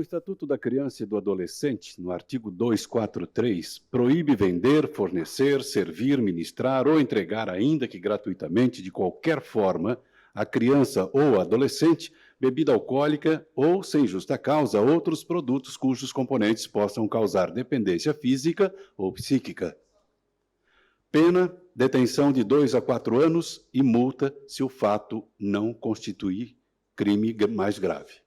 Estatuto da Criança e do Adolescente, no artigo 243, proíbe vender, fornecer, servir, ministrar ou entregar, ainda que gratuitamente, de qualquer forma, à criança ou adolescente, bebida alcoólica ou, sem justa causa, outros produtos cujos componentes possam causar dependência física ou psíquica. Pena, detenção de 2 a 4 anos e multa se o fato não constituir crime mais grave.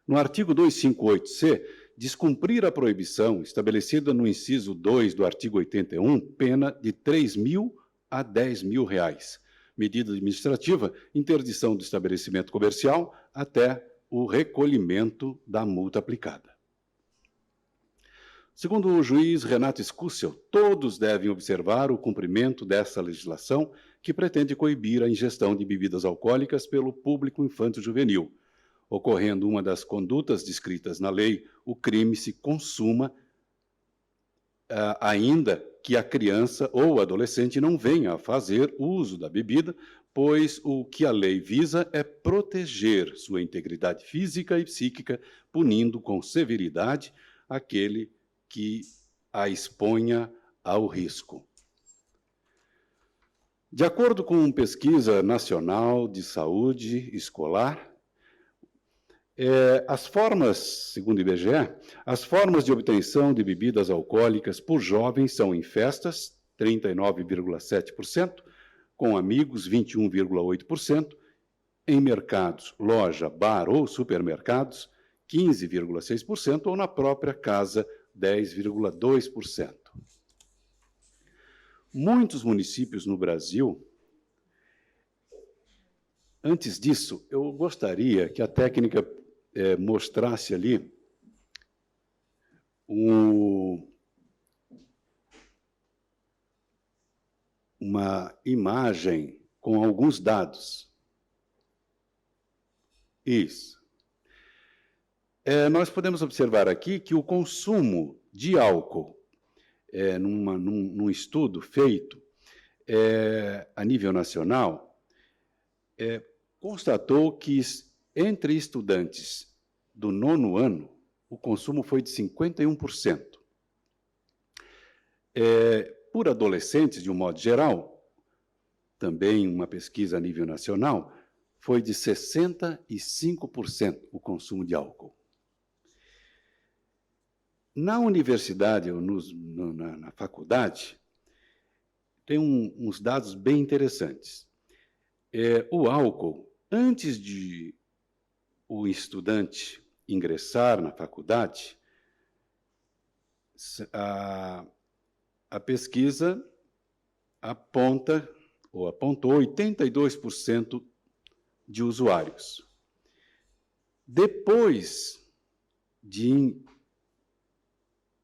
No artigo 258-C, descumprir a proibição estabelecida no inciso 2 do artigo 81, pena de R$ 3.000 a R$ 10.000. Medida administrativa, interdição do estabelecimento comercial até o recolhimento da multa aplicada. Segundo o juiz Renato Escúcio, todos devem observar o cumprimento dessa legislação que pretende coibir a ingestão de bebidas alcoólicas pelo público infanto-juvenil. Ocorrendo uma das condutas descritas na lei, o crime se consuma ainda que a criança ou adolescente não venha a fazer uso da bebida, pois o que a lei visa é proteger sua integridade física e psíquica, punindo com severidade aquele que a exponha ao risco. De acordo com pesquisa nacional de saúde escolar, as formas, segundo o IBGE, as formas de obtenção de bebidas alcoólicas por jovens são em festas, 39,7%, com amigos, 21,8%, em mercados, loja, bar ou supermercados, 15,6%, ou na própria casa, 10,2%. Muitos municípios no Brasil. Antes disso, eu gostaria que a técnica mostrasse ali uma imagem com alguns dados. Isso. Nós podemos observar aqui que o consumo de álcool, num estudo feito a nível nacional, constatou que entre estudantes do 9º ano, o consumo foi de 51%. Por adolescentes, de um modo geral, também uma pesquisa a nível nacional, foi de 65% o consumo de álcool. Na universidade, ou na faculdade, tem uns dados bem interessantes. O álcool, antes de o estudante ingressar na faculdade, a pesquisa apontou 82% de usuários. Depois de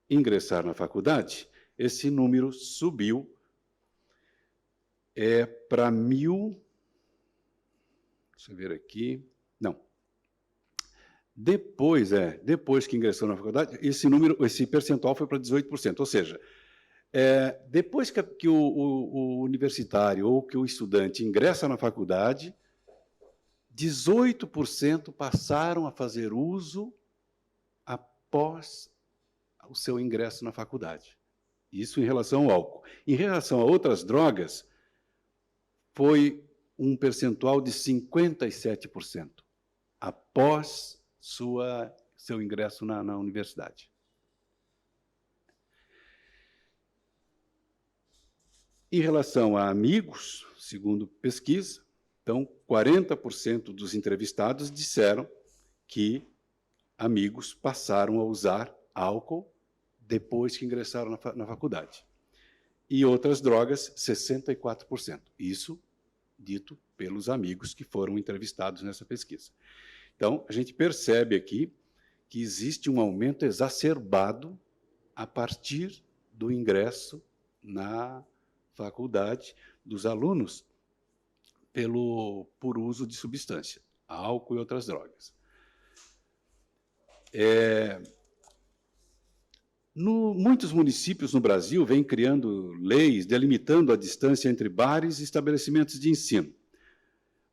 ingressar na faculdade, esse número subiu para 1.000. Deixa eu ver aqui. Não. Depois que ingressou na faculdade, esse percentual foi para 18%. Ou seja, depois que o universitário ou que o estudante ingressa na faculdade, 18% passaram a fazer uso após o seu ingresso na faculdade. Isso em relação ao álcool. Em relação a outras drogas, foi um percentual de 57% após seu ingresso na universidade. Em relação a amigos, segundo pesquisa, então, 40% dos entrevistados disseram que amigos passaram a usar álcool depois que ingressaram na faculdade. E outras drogas, 64%. Isso dito pelos amigos que foram entrevistados nessa pesquisa. Então, a gente percebe aqui que existe um aumento exacerbado a partir do ingresso na faculdade dos alunos por uso de substância, álcool e outras drogas. Muitos municípios no Brasil vêm criando leis delimitando a distância entre bares e estabelecimentos de ensino.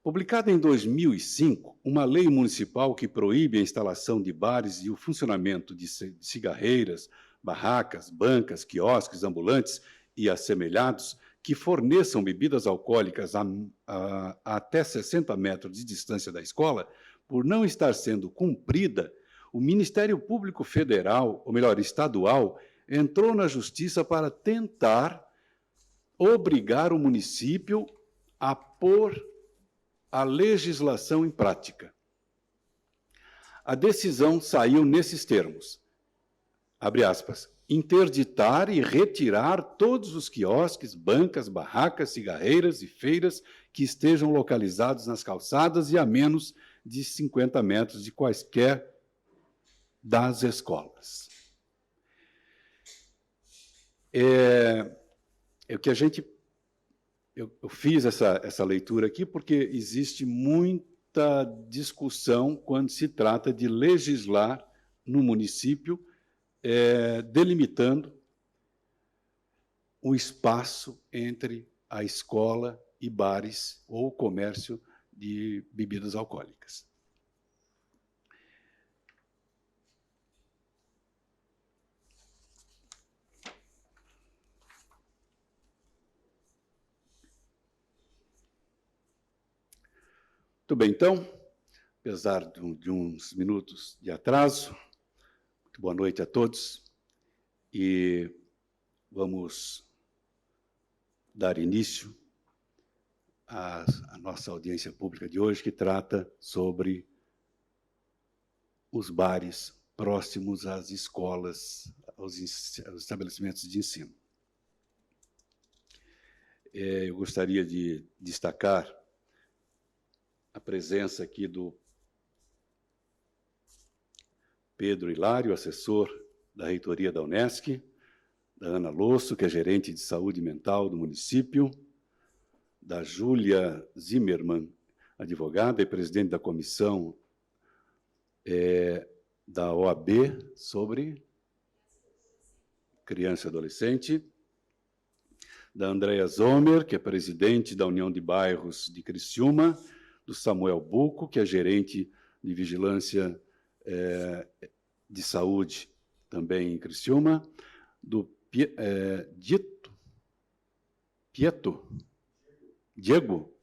Publicada em 2005, uma lei municipal que proíbe a instalação de bares e o funcionamento de cigarreiras, barracas, bancas, quiosques, ambulantes e assemelhados que forneçam bebidas alcoólicas a até 60 metros de distância da escola, por não estar sendo cumprida, o Ministério Público Federal, ou melhor, estadual, entrou na Justiça para tentar obrigar o município a pôr a legislação em prática. A decisão saiu nesses termos, abre aspas, interditar e retirar todos os quiosques, bancas, barracas, cigarreiras e feiras que estejam localizados nas calçadas e a menos de 50 metros de quaisquer das escolas. O que a gente... Eu fiz essa leitura aqui porque existe muita discussão quando se trata de legislar no município, delimitando o espaço entre a escola e bares ou comércio de bebidas alcoólicas. Muito bem, então, apesar de uns minutos de atraso, muito boa noite a todos, e vamos dar início à nossa audiência pública de hoje, que trata sobre os bares próximos às escolas, aos estabelecimentos de ensino. Eu gostaria de destacar a presença aqui do Pedro Hilário, assessor da reitoria da Unesc, da Ana Losso, que é gerente de saúde mental do município, da Júlia Zimmermann, advogada e presidente da comissão da OAB sobre criança e adolescente, da Andréa Zomer, que é presidente da União de Bairros de Criciúma, do Samuel Bucco, que é gerente de vigilância de saúde também em Criciúma, do Diego?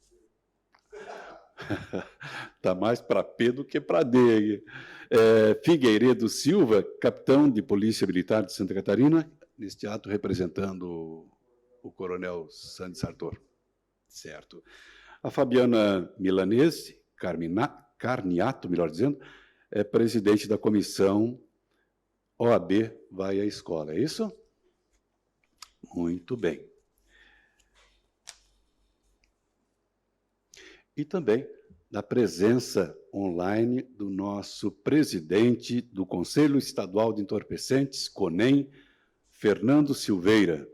Está mais para P do que para D. Figueiredo Silva, capitão de Polícia Militar de Santa Catarina, neste ato representando o coronel Sandy Sartor. Certo. A Fabiana Milanese, Carniato, melhor dizendo, é presidente da comissão OAB Vai à Escola, é isso? Muito bem. E também da presença online do nosso presidente do Conselho Estadual de Entorpecentes, CONEM, Fernando Silveira.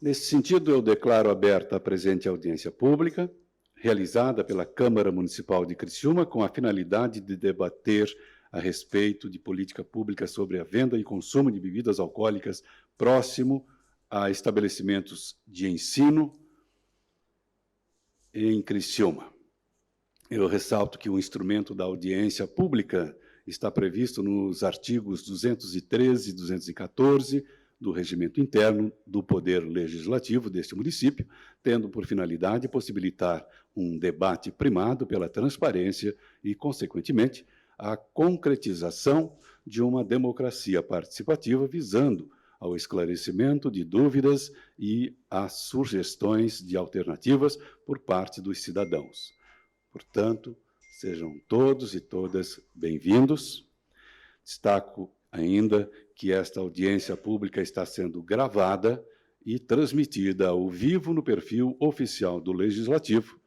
Nesse sentido, eu declaro aberta a presente audiência pública, realizada pela Câmara Municipal de Criciúma, com a finalidade de debater a respeito de política pública sobre a venda e consumo de bebidas alcoólicas próximo a estabelecimentos de ensino em Criciúma. Eu ressalto que o instrumento da audiência pública está previsto nos artigos 213 e 214 do Regimento Interno do Poder Legislativo deste município, tendo por finalidade possibilitar um debate primado pela transparência e, consequentemente, a concretização de uma democracia participativa visando ao esclarecimento de dúvidas e às sugestões de alternativas por parte dos cidadãos. Portanto, sejam todos e todas bem-vindos. Destaco ainda que esta audiência pública está sendo gravada e transmitida ao vivo no perfil oficial do Legislativo,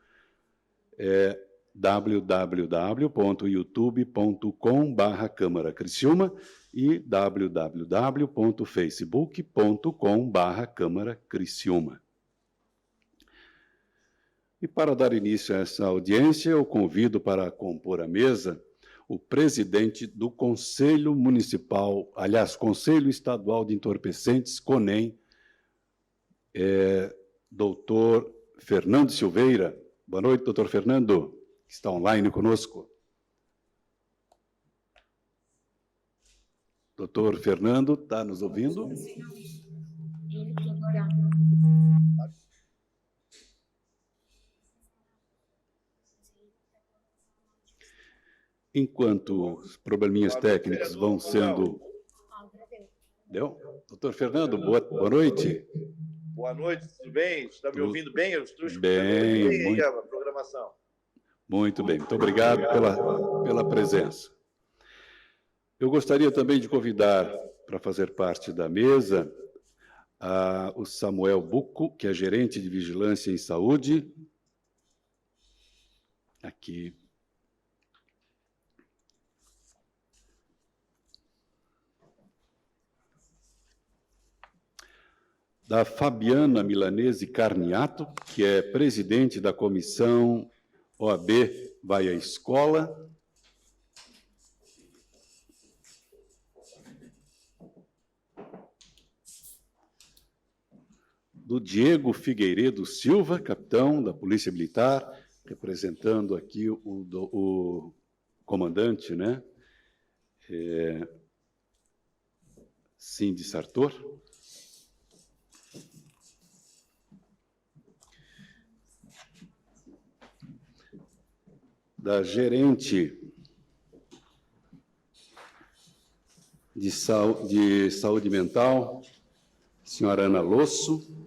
www.youtube.com/Câmara Criciúma e www.facebook.com/Câmara Criciúma. E para dar início a essa audiência, eu convido para compor a mesa o presidente do Conselho Municipal, aliás, Conselho Estadual de Entorpecentes, CONEM, doutor Fernando Silveira. Boa noite, doutor Fernando, que está online conosco. Doutor Fernando, está nos ouvindo? Enquanto os probleminhas técnicos vão sendo... Deu? Doutor Fernando, boa noite. Boa noite, tudo bem? Está me ouvindo bem? Eu estou escutando bem muito... a programação. Muito bem, muito obrigado pela presença. Eu gostaria também de convidar para fazer parte da mesa o Samuel Bucco, que é gerente de Vigilância em Saúde. Aqui. Da Fabiana Milanese Carniato, que é presidente da comissão OAB Vai à Escola. Do Diego Figueiredo Silva, capitão da Polícia Militar, representando aqui o comandante, né? Cindy Sartor. Da gerente de saúde mental, senhora Ana Losso.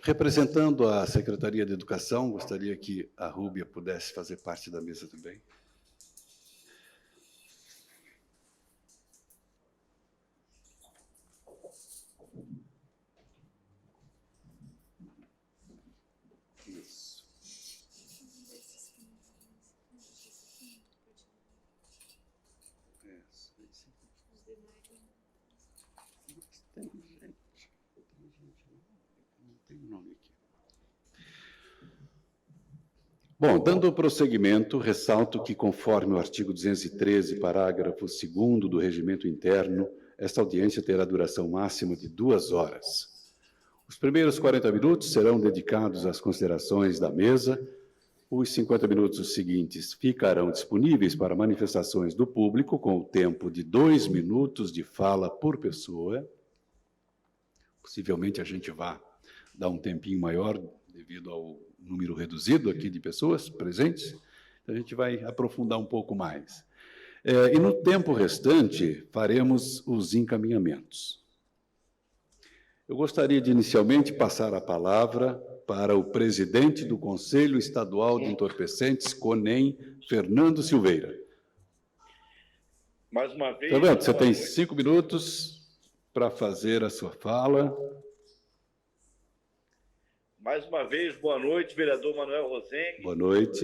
Representando a Secretaria de Educação, gostaria que a Rúbia pudesse fazer parte da mesa também. Isso. Tem nome aqui. Bom, dando prosseguimento, ressalto que, conforme o artigo 213, parágrafo 2º do Regimento Interno, esta audiência terá duração máxima de 2 horas. Os primeiros 40 minutos serão dedicados às considerações da mesa. Os 50 minutos seguintes ficarão disponíveis para manifestações do público, com o tempo de 2 minutos de fala por pessoa. Possivelmente a gente vá dar um tempinho maior, devido ao número reduzido aqui de pessoas presentes. A gente vai aprofundar um pouco mais. E no tempo restante, faremos os encaminhamentos. Eu gostaria de, inicialmente, passar a palavra para o presidente do Conselho Estadual de Entorpecentes, CONEM, Fernando Silveira. Mais uma vez... Fernando, você tem 5 minutos para fazer a sua fala. Mais uma vez, boa noite, vereador Manuel Roseng. Boa noite.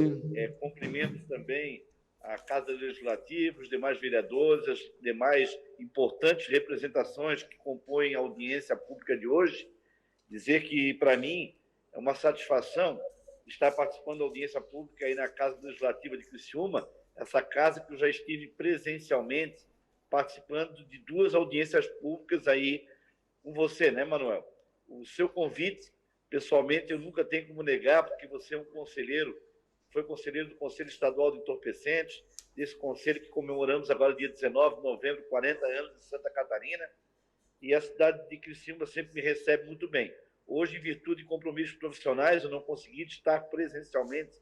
Cumprimento também a Casa Legislativa, os demais vereadores, as demais importantes representações que compõem a audiência pública de hoje. Dizer que, para mim, é uma satisfação estar participando da audiência pública aí na Casa Legislativa de Criciúma, essa casa que eu já estive presencialmente participando de 2 audiências públicas aí com você, né, Manuel? O seu convite, pessoalmente, eu nunca tenho como negar, porque você é um conselheiro, foi conselheiro do Conselho Estadual de Entorpecentes, desse conselho que comemoramos agora, dia 19 de novembro, 40 anos de Santa Catarina, e a cidade de Criciúma sempre me recebe muito bem. Hoje, em virtude de compromissos profissionais, eu não consegui estar presencialmente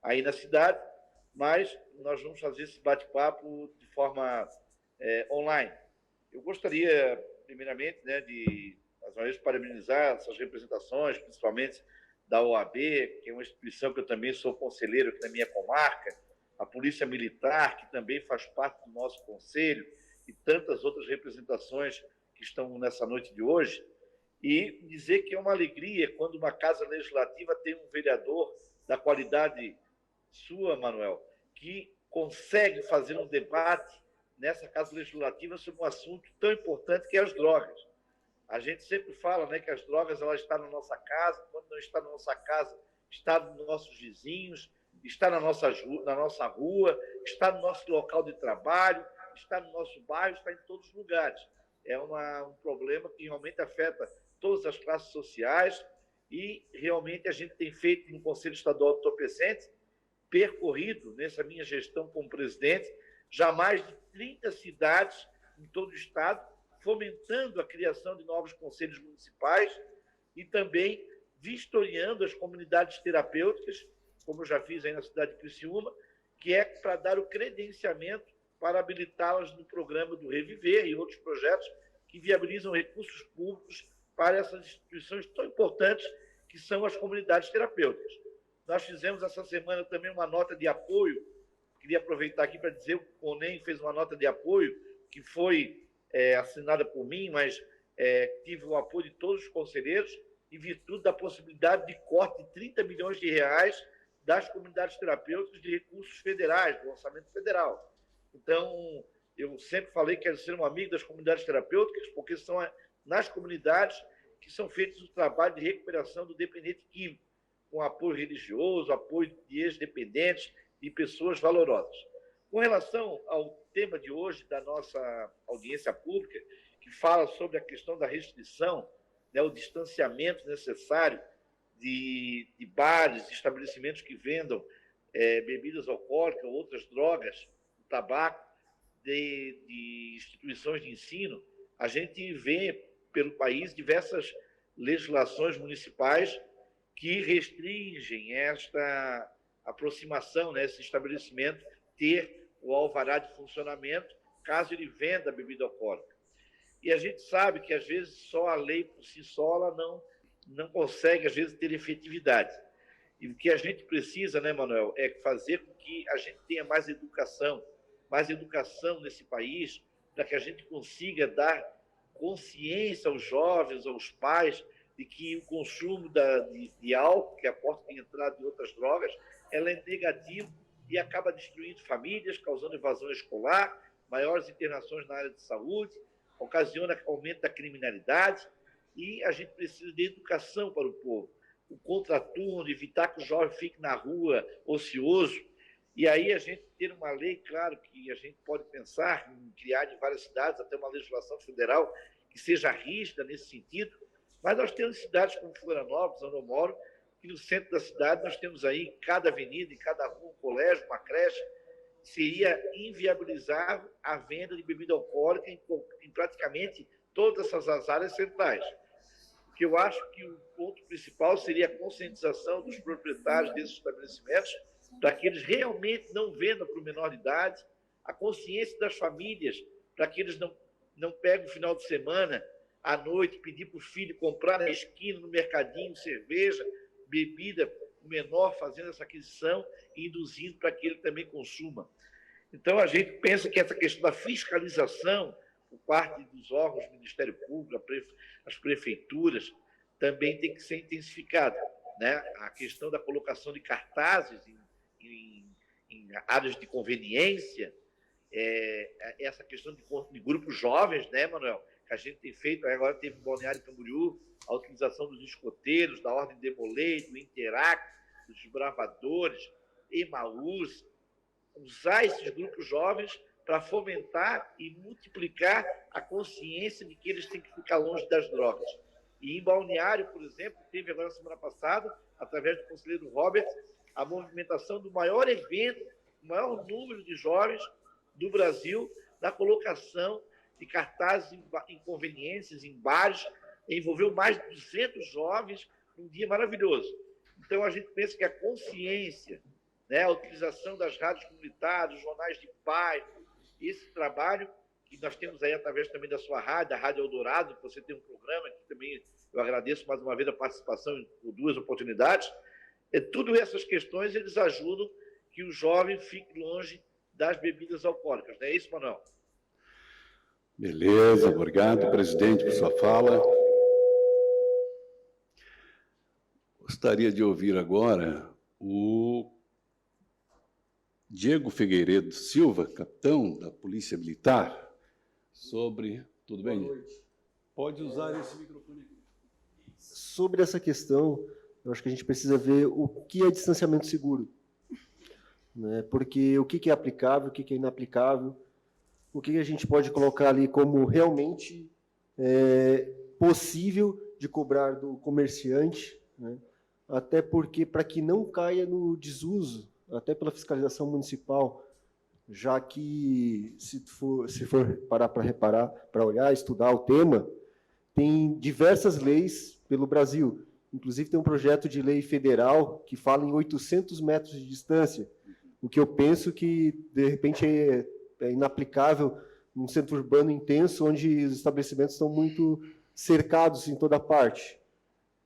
aí na cidade, mas nós vamos fazer esse bate-papo de forma online. Eu gostaria, primeiramente, né, de, mais uma vez, parabenizar essas representações, principalmente da OAB, que é uma instituição que eu também sou conselheiro aqui na minha comarca, a Polícia Militar, que também faz parte do nosso conselho, e tantas outras representações que estão nessa noite de hoje, e dizer que é uma alegria quando uma Casa Legislativa tem um vereador da qualidade sua, Manuel, que consegue fazer um debate nessa Casa Legislativa sobre um assunto tão importante que é as drogas. A gente sempre fala, né, que as drogas elas estão na nossa casa, quando não está na nossa casa, está nos nossos vizinhos, está na nossa rua, está no nosso local de trabalho, está no nosso bairro, está em todos os lugares. É um problema que realmente afeta todas as classes sociais e realmente a gente tem feito no Conselho Estadual de Entorpecentes, percorrido nessa minha gestão como presidente, já mais de 30 cidades em todo o estado, fomentando a criação de novos conselhos municipais e também vistoriando as comunidades terapêuticas, como eu já fiz aí na cidade de Criciúma, que é para dar o credenciamento para habilitá-las no programa do Reviver e outros projetos que viabilizam recursos públicos para essas instituições tão importantes que são as comunidades terapêuticas. Nós fizemos essa semana também uma nota de apoio, queria aproveitar aqui para dizer que o CONEM fez uma nota de apoio que foi assinada por mim, mas tive o apoio de todos os conselheiros, em virtude da possibilidade de corte de 30 milhões de reais das comunidades terapêuticas de recursos federais, do orçamento federal. Então, eu sempre falei que quero ser um amigo das comunidades terapêuticas, porque são nas comunidades que são feitos o trabalho de recuperação do dependente químico, com apoio religioso, apoio de ex-dependentes e pessoas valorosas. Com relação ao tema de hoje da nossa audiência pública, que fala sobre a questão da restrição, né, o distanciamento necessário de bares, estabelecimentos que vendam bebidas alcoólicas ou outras drogas, tabaco, de instituições de ensino, a gente vê pelo país diversas legislações municipais que restringem esta aproximação, né, esse estabelecimento ter o alvará de funcionamento caso ele venda bebida alcoólica. E a gente sabe que, às vezes, só a lei por si só ela não consegue, às vezes, ter efetividade. E o que a gente precisa, né, Manuel, é fazer com que a gente tenha mais educação nesse país, para que a gente consiga dar consciência aos jovens, aos pais, de que o consumo de álcool, que é a porta de entrada de outras drogas, ela é negativo e acaba destruindo famílias, causando evasão escolar, maiores internações na área de saúde, ocasiona aumento da criminalidade, e a gente precisa de educação para o povo. O contraturno, evitar que o jovem fique na rua ocioso, e aí a gente ter uma lei, claro que a gente pode pensar em criar em várias cidades, até uma legislação federal que seja rígida nesse sentido, mas nós temos cidades como Florianópolis, onde eu moro, que no centro da cidade nós temos aí, em cada avenida, em cada rua, um colégio, uma creche. Seria inviabilizar a venda de bebida alcoólica em praticamente todas essas áreas centrais. Porque eu acho que o ponto principal seria a conscientização dos proprietários desses estabelecimentos, para que eles realmente não vendam para o menor de idade, a consciência das famílias, para que eles não peguem o final de semana, à noite, pedir para o filho comprar na esquina, no mercadinho, cerveja, bebida, o menor fazendo essa aquisição e induzindo para que ele também consuma. Então, a gente pensa que essa questão da fiscalização por parte dos órgãos do Ministério Público, as prefeituras, também tem que ser intensificada, né? A questão da colocação de cartazes em áreas de conveniência, essa questão de grupos jovens, né, Manuel? Que a gente tem feito, agora teve em Balneário Camboriú, a utilização dos escoteiros, da Ordem Demolei, do Interac, dos Bravadores, Emaús, usar esses grupos jovens para fomentar e multiplicar a consciência de que eles têm que ficar longe das drogas. E em Balneário, por exemplo, teve agora semana passada, através do conselheiro Robert, a movimentação do maior evento, o maior número de jovens do Brasil, na colocação de cartazes em conveniências, em bares, envolveu mais de 200 jovens num dia maravilhoso. Então, a gente pensa que a consciência, né, a utilização das rádios comunitárias, jornais de bairro, esse trabalho que nós temos aí através também da sua rádio, a Rádio Eldorado, que você tem um programa que também eu agradeço mais uma vez a participação por 2 oportunidades. Tudo essas questões, eles ajudam que o jovem fique longe das bebidas alcoólicas. Não é isso, Manuel? Beleza, obrigado, presidente, por sua fala. Gostaria de ouvir agora o Diego Figueiredo Silva, capitão da Polícia Militar, sobre... Tudo bem? Boa noite. Pode usar esse microfone aqui. Sobre essa questão, eu acho que a gente precisa ver o que é distanciamento seguro, né? Porque o que é aplicável, o que é inaplicável, o que a gente pode colocar ali como realmente possível de cobrar do comerciante, né? Até porque, para que não caia no desuso, até pela fiscalização municipal, já que, se for parar para reparar, para olhar, estudar o tema, tem diversas leis pelo Brasil. Inclusive, tem um projeto de lei federal que fala em 800 metros de distância, o que eu penso que, de repente, é inaplicável num centro urbano intenso, onde os estabelecimentos estão muito cercados em toda parte.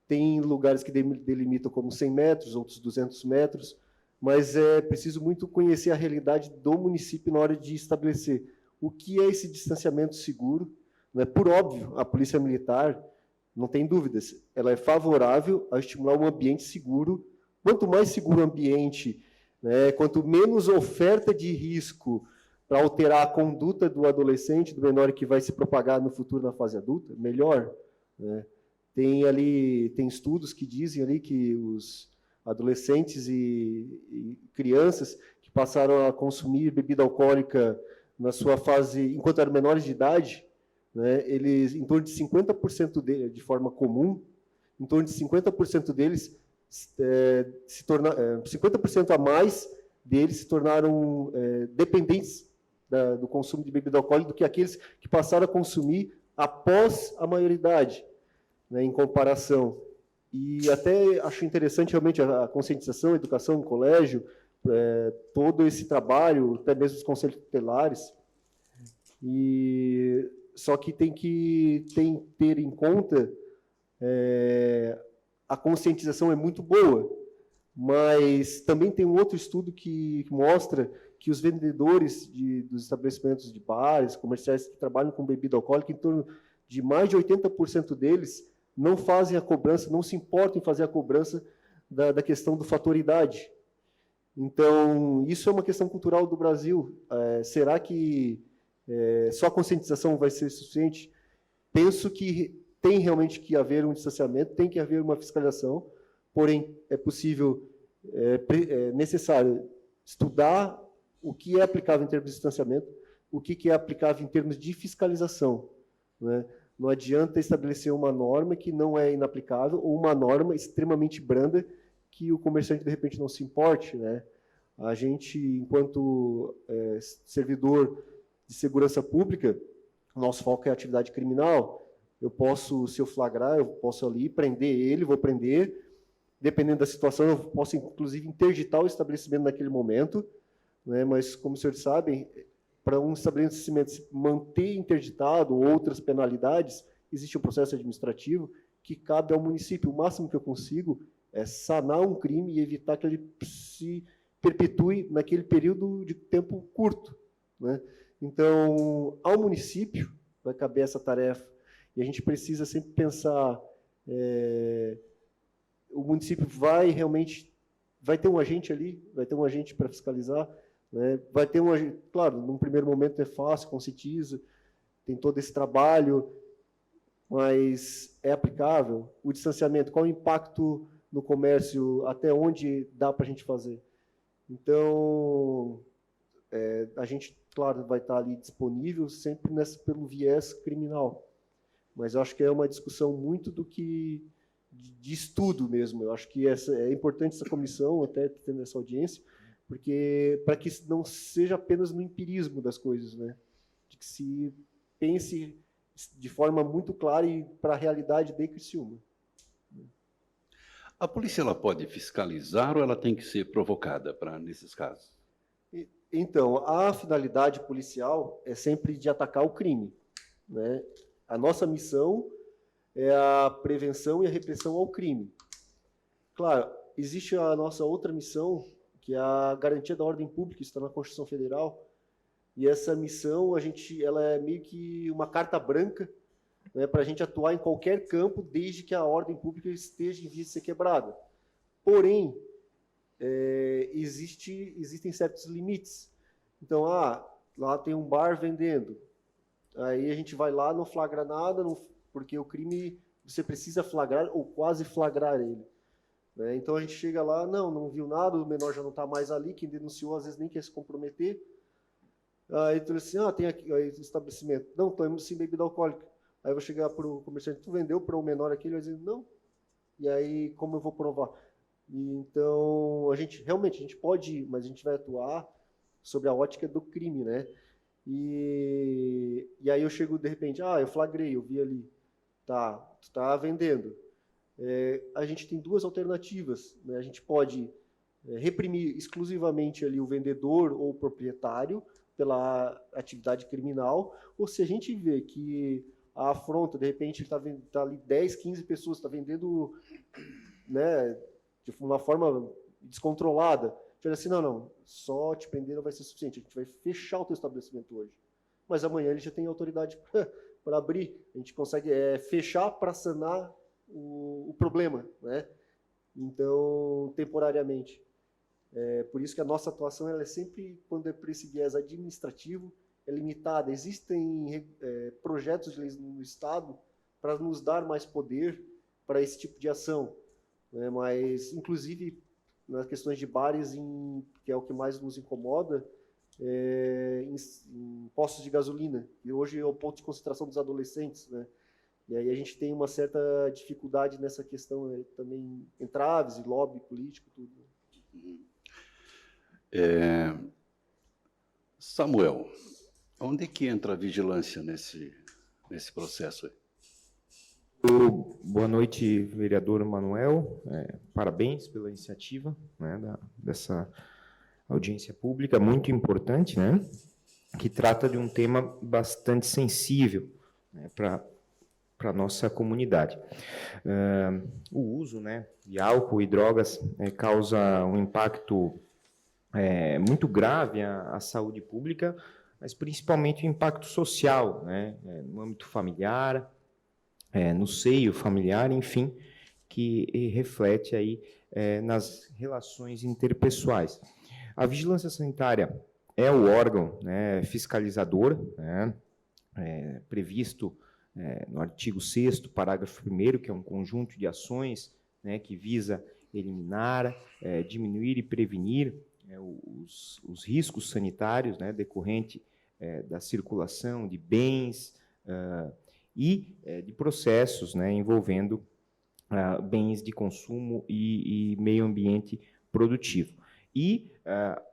Tem lugares que delimitam como 100 metros, outros 200 metros, mas é preciso muito conhecer a realidade do município na hora de estabelecer o que é esse distanciamento seguro. Né? Por óbvio, a Polícia Militar, não tem dúvidas, ela é favorável a estimular um ambiente seguro. Quanto mais seguro o ambiente, né, quanto menos oferta de risco para alterar a conduta do adolescente, do menor que vai se propagar no futuro na fase adulta, melhor. Né? Tem estudos que dizem ali que os adolescentes e crianças que passaram a consumir bebida alcoólica na sua fase, enquanto eram menores de idade, né, eles, em torno de 50% deles, de forma comum, em torno de 50% deles 50% a mais deles se tornaram dependentes do consumo de bebida alcoólica do que aqueles que passaram a consumir após a maioridade, né, em comparação. E até acho interessante realmente a conscientização, a educação no colégio, todo esse trabalho, até mesmo os conselhos tutelares. Só que tem que ter em conta a conscientização é muito boa, mas também tem um outro estudo que mostra que os vendedores dos estabelecimentos de bares, comerciais que trabalham com bebida alcoólica, em torno de mais de 80% deles não fazem a cobrança, não se importam em fazer a cobrança da questão do fator idade. Então, isso é uma questão cultural do Brasil. Será que só a conscientização vai ser suficiente? Penso que tem realmente que haver um distanciamento, tem que haver uma fiscalização, porém, é possível, é necessário estudar o que é aplicável em termos de distanciamento, o que é aplicável em termos de fiscalização, né? Não adianta estabelecer uma norma que não é inaplicável ou uma norma extremamente branda que o comerciante, de repente, não se importe, né? A gente, enquanto servidor de segurança pública, nosso foco é a atividade criminal. Se eu flagrar, eu posso ali prender ele, vou prender. Dependendo da situação, eu posso, inclusive, interditar o estabelecimento naquele momento, né? Mas, como os senhores sabem, para um estabelecimento se manter interditado ou outras penalidades, existe um processo administrativo que cabe ao município. O máximo que eu consigo é sanar um crime e evitar que ele se perpetue naquele período de tempo curto, né? Então, ao município vai caber essa tarefa. E a gente precisa sempre pensar, o município vai ter um agente ali, vai ter um agente para fiscalizar, né? Vai ter claro, num primeiro momento é fácil, conscientiza, tem todo esse trabalho, mas é aplicável? O distanciamento, qual o impacto no comércio, até onde dá para a gente fazer? Então, a gente, claro, vai estar ali disponível sempre pelo viés criminal. Mas eu acho que é uma discussão muito de estudo mesmo. Eu acho que é importante essa comissão, até tendo essa audiência, porque para que não seja apenas no empirismo das coisas, né? De que se pense de forma muito clara e para a realidade de Criciúma. A polícia ela pode fiscalizar ou ela tem que ser provocada nesses casos? Então, a finalidade policial é sempre de atacar o crime, né? A nossa missão é a prevenção e a repressão ao crime. Claro, existe a nossa outra missão, que é a garantia da ordem pública, isso está na Constituição Federal, e essa missão, ela é meio que uma carta branca, né, para a gente atuar em qualquer campo, desde que a ordem pública esteja em vias de ser quebrada. Porém, existem certos limites. Então, lá tem um bar vendendo, aí a gente vai lá, não flagra nada, porque o crime, você precisa flagrar ou quase flagrar ele. Né? Então a gente chega lá, não viu nada, o menor já não está mais ali, quem denunciou às vezes nem quer se comprometer. Aí tu diz assim, tem aqui aí, estabelecimento. Não, temos sim bebida alcoólica. Aí eu vou chegar para o comerciante, tu vendeu para um menor aqui? Ele vai dizer, não. E aí, como eu vou provar? Então, a gente pode ir, mas a gente vai atuar sobre a ótica do crime, né? E aí eu chego, de repente, eu flagrei, eu vi ali, tu tá vendendo. A gente tem duas alternativas, né? A gente pode reprimir exclusivamente ali o vendedor ou o proprietário pela atividade criminal, ou se a gente vê que a afronta, de repente, ele tá ali 10, 15 pessoas, está vendendo, né, de uma forma descontrolada, a gente vai assim, não, só te prender não vai ser suficiente, a gente vai fechar o teu estabelecimento hoje. Mas amanhã ele já tem autoridade para abrir, a gente consegue fechar para sanar o problema, né? Então, temporariamente. Por isso que a nossa atuação ela é sempre, quando é por esse viés administrativo, é limitada. Existem projetos de leis no Estado para nos dar mais poder para esse tipo de ação, né? Mas, inclusive, nas questões de bares, que é o que mais nos incomoda, em postos de gasolina, e hoje é o ponto de concentração dos adolescentes, né? E aí a gente tem uma certa dificuldade nessa questão também, entraves e lobby político, tudo. Samuel, onde que entra a vigilância nesse processo aí? Boa noite, vereador Manuel. Parabéns pela iniciativa, né, dessa audiência pública, muito importante, né, que trata de um tema bastante sensível, né, para a nossa comunidade. O uso, né, de álcool e drogas causa um impacto muito grave à saúde pública, mas principalmente o impacto social, né, no âmbito familiar, no seio familiar, enfim, que reflete aí nas relações interpessoais. A vigilância sanitária é o órgão, né, fiscalizador, né, previsto no artigo 6º, parágrafo 1º, que é um conjunto de ações, né, que visa eliminar, diminuir e prevenir os riscos sanitários, né, decorrente da circulação de bens e de processos, né, envolvendo bens de consumo e meio ambiente produtivo. E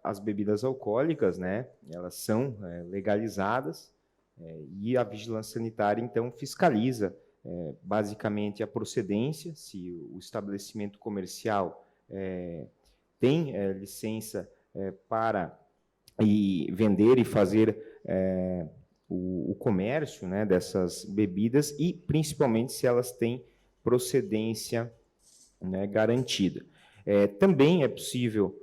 as bebidas alcoólicas, né, elas são legalizadas e a vigilância sanitária, então, fiscaliza basicamente a procedência, se o estabelecimento comercial tem licença para vender e fazer o comércio, né, dessas bebidas e, principalmente, se elas têm procedência, né, garantida. Também é possível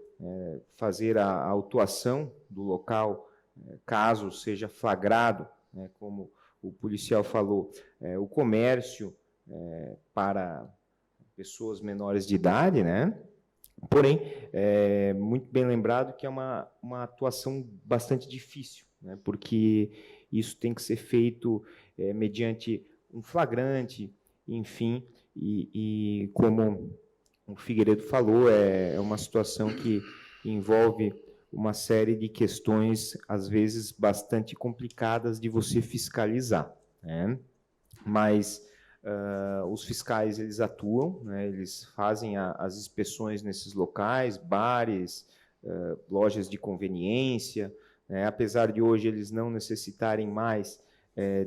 fazer a autuação do local, caso seja flagrado, né, como o policial falou, o comércio para pessoas menores de idade, né? Porém, muito bem lembrado que é uma atuação bastante difícil, né, porque isso tem que ser feito mediante um flagrante, enfim, como o Figueiredo falou, é uma situação que envolve uma série de questões, às vezes, bastante complicadas de você fiscalizar, né? Mas os fiscais, eles atuam, né? Eles fazem as inspeções nesses locais, bares, lojas de conveniência, né? Apesar de hoje eles não necessitarem mais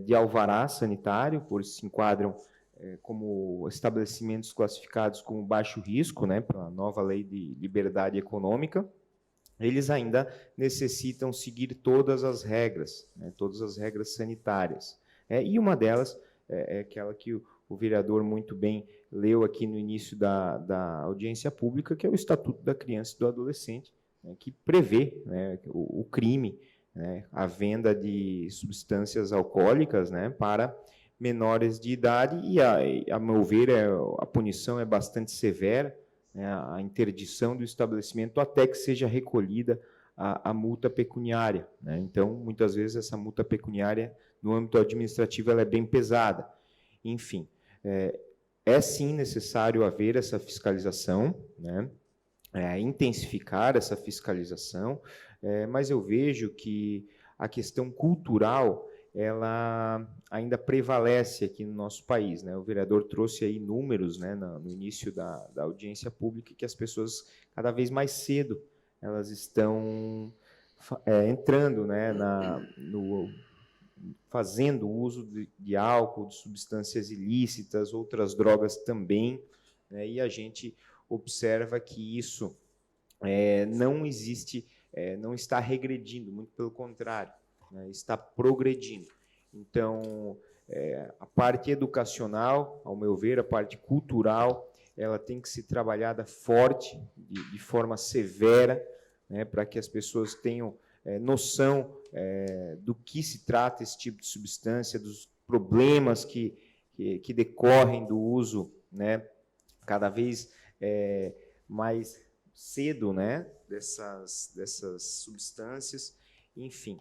de alvará sanitário, por se enquadram como estabelecimentos classificados como baixo risco, né, pela nova lei de liberdade econômica, eles ainda necessitam seguir todas as regras, né, todas as regras sanitárias. E uma delas é aquela que o vereador muito bem leu aqui no início da audiência pública, que é o Estatuto da Criança e do Adolescente, né, que prevê, né, o crime, né, a venda de substâncias alcoólicas, né, para menores de idade, e a meu ver a punição é bastante severa, né, a interdição do estabelecimento até que seja recolhida a multa pecuniária, né? Então, muitas vezes essa multa pecuniária no âmbito administrativo ela é bem pesada. Enfim, é sim necessário haver essa fiscalização, né? Intensificar essa fiscalização, mas eu vejo que a questão cultural ela ainda prevalece aqui no nosso país, né? O vereador trouxe aí números, né, no início da audiência pública, que as pessoas cada vez mais cedo elas estão entrando, né, fazendo uso de álcool, de substâncias ilícitas, outras drogas também, né? E a gente observa que isso não existe, não está regredindo, muito pelo contrário, né, está progredindo. Então, a parte educacional, ao meu ver, a parte cultural, ela tem que ser trabalhada forte, de forma severa, né, para que as pessoas tenham noção do que se trata esse tipo de substância, dos problemas que decorrem do uso, né, cada vez mais cedo, né, dessas substâncias. Enfim,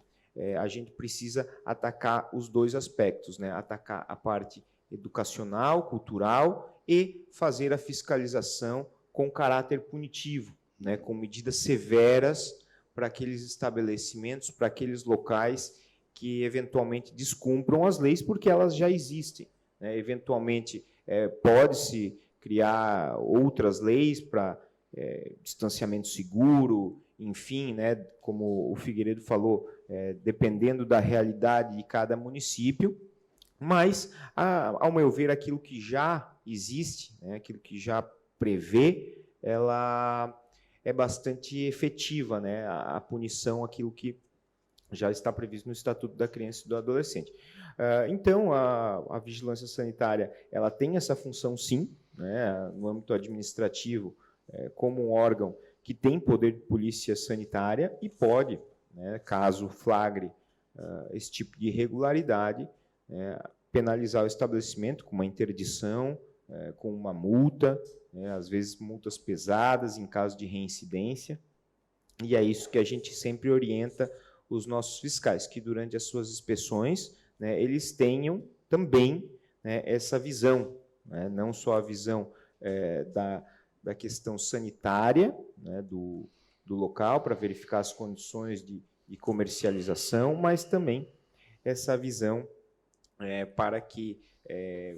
a gente precisa atacar os dois aspectos, né, atacar a parte educacional, cultural e fazer a fiscalização com caráter punitivo, né, com medidas severas para aqueles estabelecimentos, para aqueles locais que eventualmente descumpram as leis, porque elas já existem, né? Eventualmente pode-se criar outras leis para distanciamento seguro, enfim, né, como o Figueiredo falou, dependendo da realidade de cada município, mas, ao meu ver, aquilo que já existe, né, aquilo que já prevê, ela é bastante efetiva, né, a punição, aquilo que já está previsto no Estatuto da Criança e do Adolescente. Então, a vigilância sanitária, ela tem essa função, sim, né, no âmbito administrativo, como um órgão que tem poder de polícia sanitária e pode, né, caso flagre esse tipo de irregularidade, penalizar o estabelecimento com uma interdição, com uma multa, às vezes multas pesadas em caso de reincidência, e é isso que a gente sempre orienta os nossos fiscais, que durante as suas inspeções, né, eles tenham também, né, essa visão, né, não só a visão da questão sanitária, né, do local, para verificar as condições de comercialização, mas também essa visão para que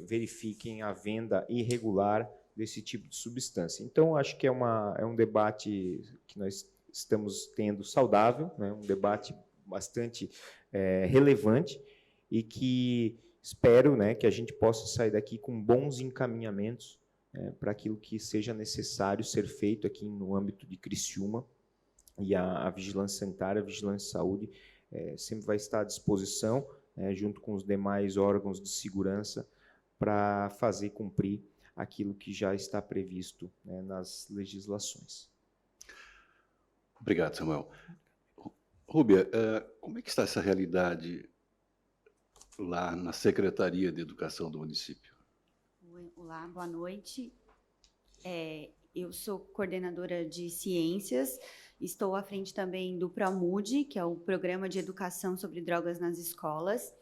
verifiquem a venda irregular desse tipo de substância. Então, acho que é um debate que nós estamos tendo saudável, né, um debate bastante relevante e que espero, né, que a gente possa sair daqui com bons encaminhamentos para aquilo que seja necessário ser feito aqui no âmbito de Criciúma, e a vigilância sanitária, a vigilância de saúde sempre vai estar à disposição, junto com os demais órgãos de segurança, para fazer cumprir aquilo que já está previsto, né, nas legislações. Obrigado, Samuel. Rúbia, como é que está essa realidade lá na Secretaria de Educação do município? Olá, boa noite. Eu sou coordenadora de ciências, estou à frente também do PROMUD, que é o Programa de Educação sobre Drogas nas Escolas.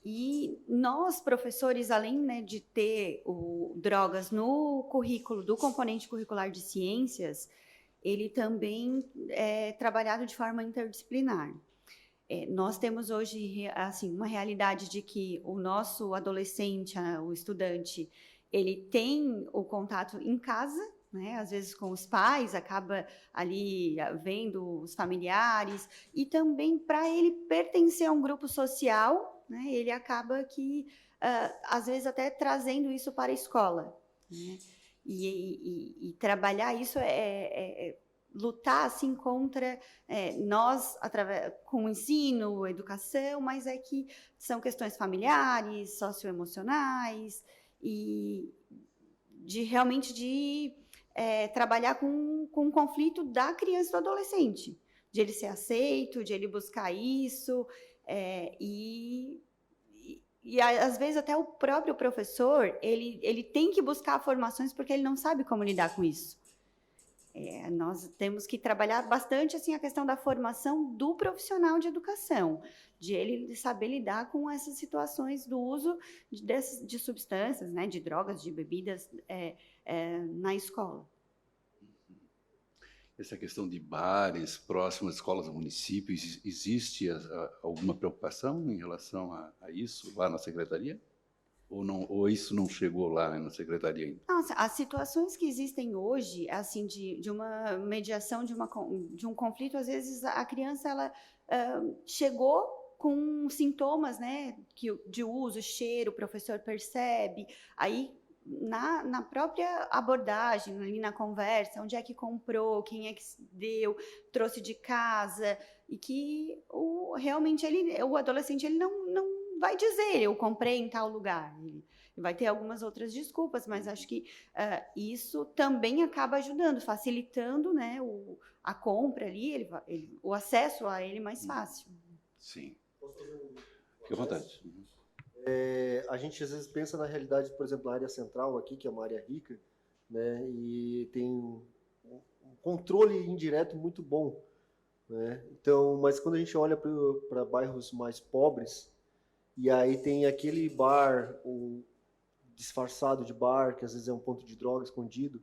E nós, professores, além, né, de ter drogas no currículo, do componente curricular de ciências, ele também é trabalhado de forma interdisciplinar. Nós temos hoje assim, uma realidade de que o nosso adolescente, o estudante, ele tem o contato em casa, né? Às vezes com os pais, acaba ali vendo os familiares, e também para ele pertencer a um grupo social, né? Ele acaba que, às vezes, até trazendo isso para a escola, né? E trabalhar isso lutar assim contra nós com o ensino, educação, mas é que são questões familiares, socioemocionais e realmente de trabalhar com o conflito da criança e do adolescente, de ele ser aceito, de ele buscar isso e às vezes até o próprio professor ele tem que buscar formações porque ele não sabe como lidar com isso. Nós temos que trabalhar bastante assim, a questão da formação do profissional de educação, de ele saber lidar com essas situações do uso de substâncias, né, de drogas, de bebidas na escola. Essa questão de bares próximos às escolas do município, existe alguma preocupação em relação a isso lá na secretaria? Ou isso não chegou lá na secretaria ainda? Nossa, as situações que existem hoje, assim, de uma mediação, de um conflito, às vezes a criança ela chegou com sintomas, né, de uso, cheiro, o professor percebe, aí na própria abordagem, ali na conversa, onde é que comprou, quem é que deu, trouxe de casa, e que realmente o adolescente ele não vai dizer, eu comprei em tal lugar. Ele vai ter algumas outras desculpas, mas acho que isso também acaba ajudando, facilitando, né, a compra ali, o acesso a ele mais fácil. Sim. Fique à vontade. A gente às vezes pensa na realidade, por exemplo, na área central aqui, que é uma área rica, né, e tem um controle indireto muito bom, né? Então, mas quando a gente olha para bairros mais pobres, e aí tem aquele bar, o disfarçado de bar, que às vezes é um ponto de droga escondido,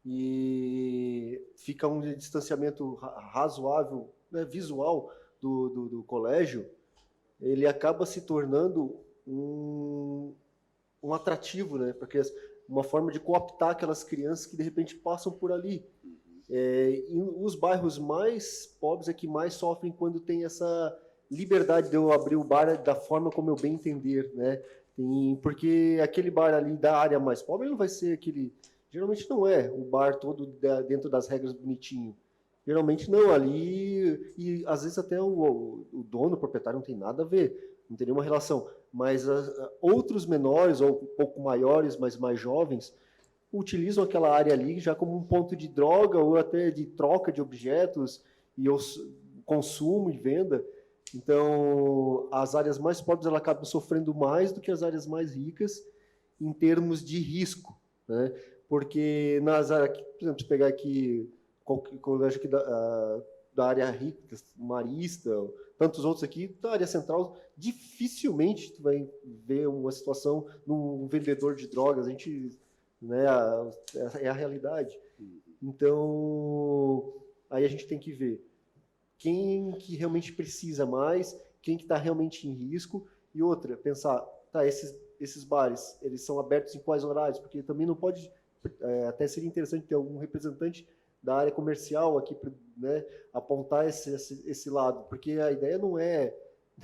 e fica um distanciamento razoável, né, visual do colégio, ele acaba se tornando um atrativo, né, porque uma forma de cooptar aquelas crianças que de repente passam por ali. E os bairros mais pobres é que mais sofrem quando tem essa liberdade de eu abrir o bar da forma como eu bem entender, né? Porque aquele bar ali da área mais pobre ele não vai ser aquele... Geralmente não é o bar todo dentro das regras bonitinho. Geralmente não, ali... E às vezes até o dono, o proprietário não tem nada a ver, não tem nenhuma relação. Mas outros menores ou um pouco maiores, mas mais jovens, utilizam aquela área ali já como um ponto de droga ou até de troca de objetos e consumo e venda. Então, as áreas mais pobres elas acabam sofrendo mais do que as áreas mais ricas em termos de risco, né? Porque nas áreas, por exemplo, se pegar aqui colégio aqui da área rica, Marista, tantos outros aqui, da área central, dificilmente tu vai ver uma situação num vendedor de drogas. A gente, né, é a realidade. Então, aí a gente tem que ver quem que realmente precisa mais, quem que está realmente em risco, e outra, pensar, tá, esses bares, eles são abertos em quais horários? Porque também não pode, até seria interessante ter algum representante da área comercial aqui, né, apontar esse lado, porque a ideia não é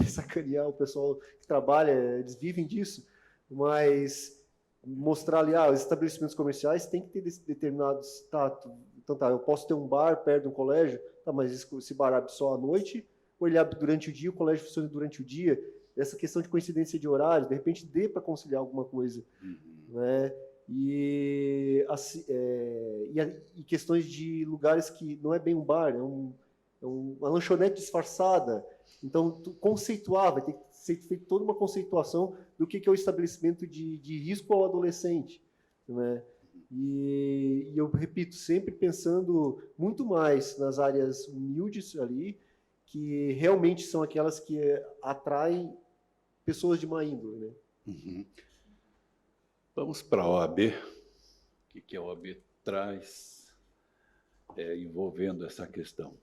sacanear o pessoal que trabalha, eles vivem disso, mas mostrar ali, os estabelecimentos comerciais têm que ter determinados status. Então tá, eu posso ter um bar perto de um colégio, tá, mas esse bar abre só à noite, ou ele abre durante o dia, o colégio funciona durante o dia. Essa questão de coincidência de horários, de repente dê para conciliar alguma coisa, né? E questões de lugares que não é bem um bar, é uma lanchonete disfarçada. Então, conceituar, vai ter que ser feita toda uma conceituação do que é o estabelecimento de risco ao adolescente, né? E eu repito, sempre pensando muito mais nas áreas humildes ali, que realmente são aquelas que atraem pessoas de má índole, né? Vamos para a OAB. O que a OAB traz envolvendo essa questão.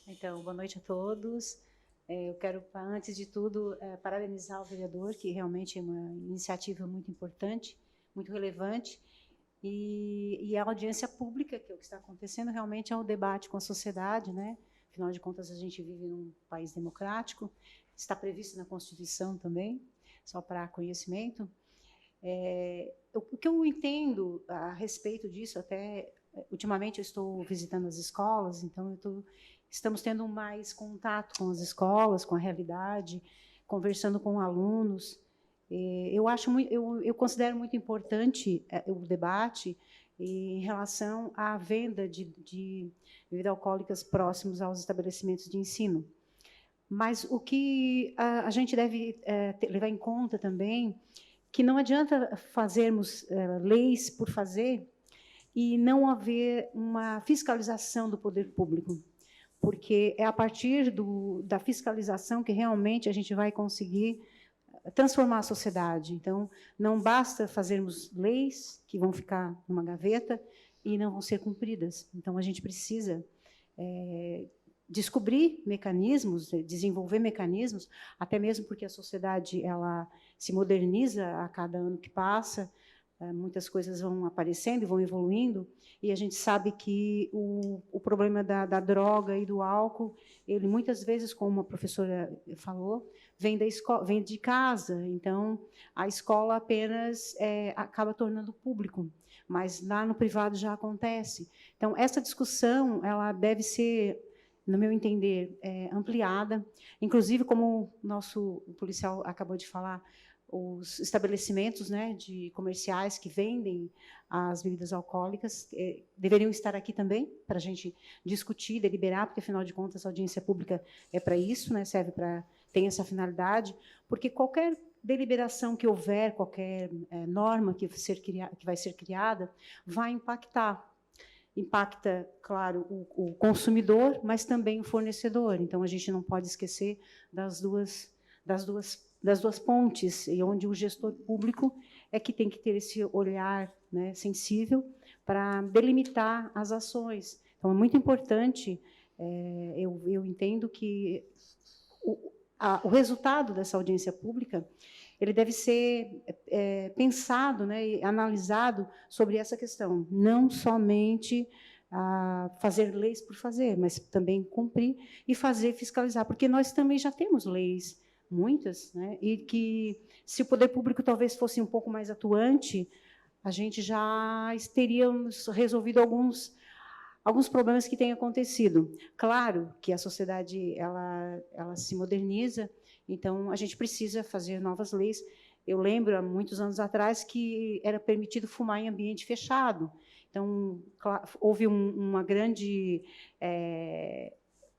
Então, boa noite a todos. Eu quero, antes de tudo, parabenizar o vereador, que realmente é uma iniciativa muito importante, muito relevante, e a audiência pública, que é o que está acontecendo, realmente é um debate com a sociedade, né? Afinal de contas, a gente vive num país democrático, está previsto na Constituição também, só para conhecimento. O que eu entendo a respeito disso, até ultimamente eu estou visitando as escolas, então estamos tendo mais contato com as escolas, com a realidade, conversando com alunos. Eu considero muito importante o debate em relação à venda de bebidas alcoólicas próximos aos estabelecimentos de ensino. Mas o que a gente deve levar em conta também, que não adianta fazermos leis por fazer e não haver uma fiscalização do poder público, porque é a partir da fiscalização que realmente a gente vai conseguir transformar a sociedade. Então, não basta fazermos leis que vão ficar numa gaveta e não vão ser cumpridas. Então, a gente precisa descobrir mecanismos, desenvolver mecanismos, até mesmo porque a sociedade ela se moderniza a cada ano que passa, muitas coisas vão aparecendo e vão evoluindo, e a gente sabe que o problema da droga e do álcool, ele muitas vezes, como a professora falou, vem da escola, vem de casa. Então, a escola apenas acaba tornando público, mas lá no privado já acontece. Então, essa discussão ela deve ser, no meu entender, ampliada, inclusive, como o nosso policial acabou de falar, os estabelecimentos, né, de comerciais que vendem as bebidas alcoólicas deveriam estar aqui também para a gente discutir, deliberar, porque afinal de contas a audiência pública é para isso, né, serve para tem essa finalidade, porque qualquer deliberação que houver, qualquer norma que vai ser criada, vai impacta, claro, o consumidor, mas também o fornecedor. Então a gente não pode esquecer das duas pontes, e onde o gestor público é que tem que ter esse olhar, né, sensível para delimitar as ações. Então, é muito importante, eu entendo que o resultado dessa audiência pública ele deve ser pensado, né, e analisado sobre essa questão, não somente fazer leis por fazer, mas também cumprir e fiscalizar, porque nós também já temos leis, muitas, né? E que, se o poder público talvez fosse um pouco mais atuante, a gente já teríamos resolvido alguns problemas que têm acontecido. Claro que a sociedade ela se moderniza, então a gente precisa fazer novas leis. Eu lembro, há muitos anos atrás, que era permitido fumar em ambiente fechado. Então, houve uma grande...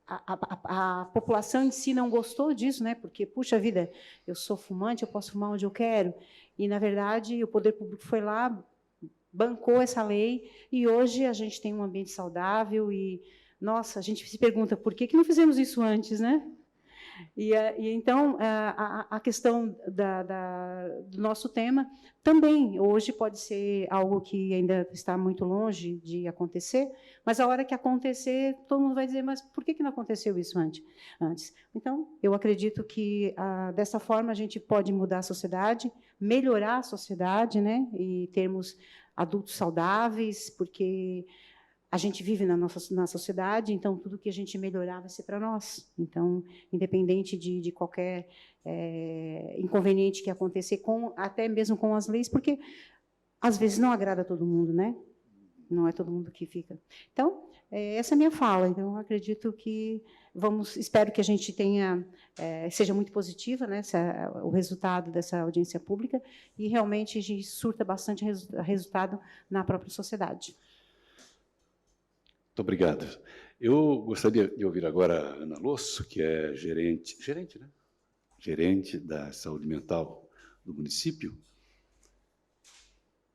A população em si não gostou disso, né? Porque, puxa vida, eu sou fumante, eu posso fumar onde eu quero. E, na verdade, o poder público foi lá, bancou essa lei, e hoje a gente tem um ambiente saudável e, nossa, a gente se pergunta por que não fizemos isso antes, né? E então, a questão do nosso tema também, hoje, pode ser algo que ainda está muito longe de acontecer, mas a hora que acontecer, todo mundo vai dizer, mas por que não aconteceu isso antes? Então, eu acredito que, dessa forma, a gente pode mudar a sociedade, melhorar a sociedade, né, e termos adultos saudáveis, porque a gente vive na sociedade, então tudo que a gente melhorar vai ser para nós. Então, independente de qualquer inconveniente que acontecer, até mesmo com as leis, porque às vezes não agrada a todo mundo, né? Não é todo mundo que fica. Então, essa é a minha fala. Então, eu acredito que espero que a gente seja muito positiva, né, o resultado dessa audiência pública, e realmente a gente surta bastante resultado na própria sociedade. Muito obrigado. Eu gostaria de ouvir agora a Ana Losso, que é gerente, né? Gerente da saúde mental do município,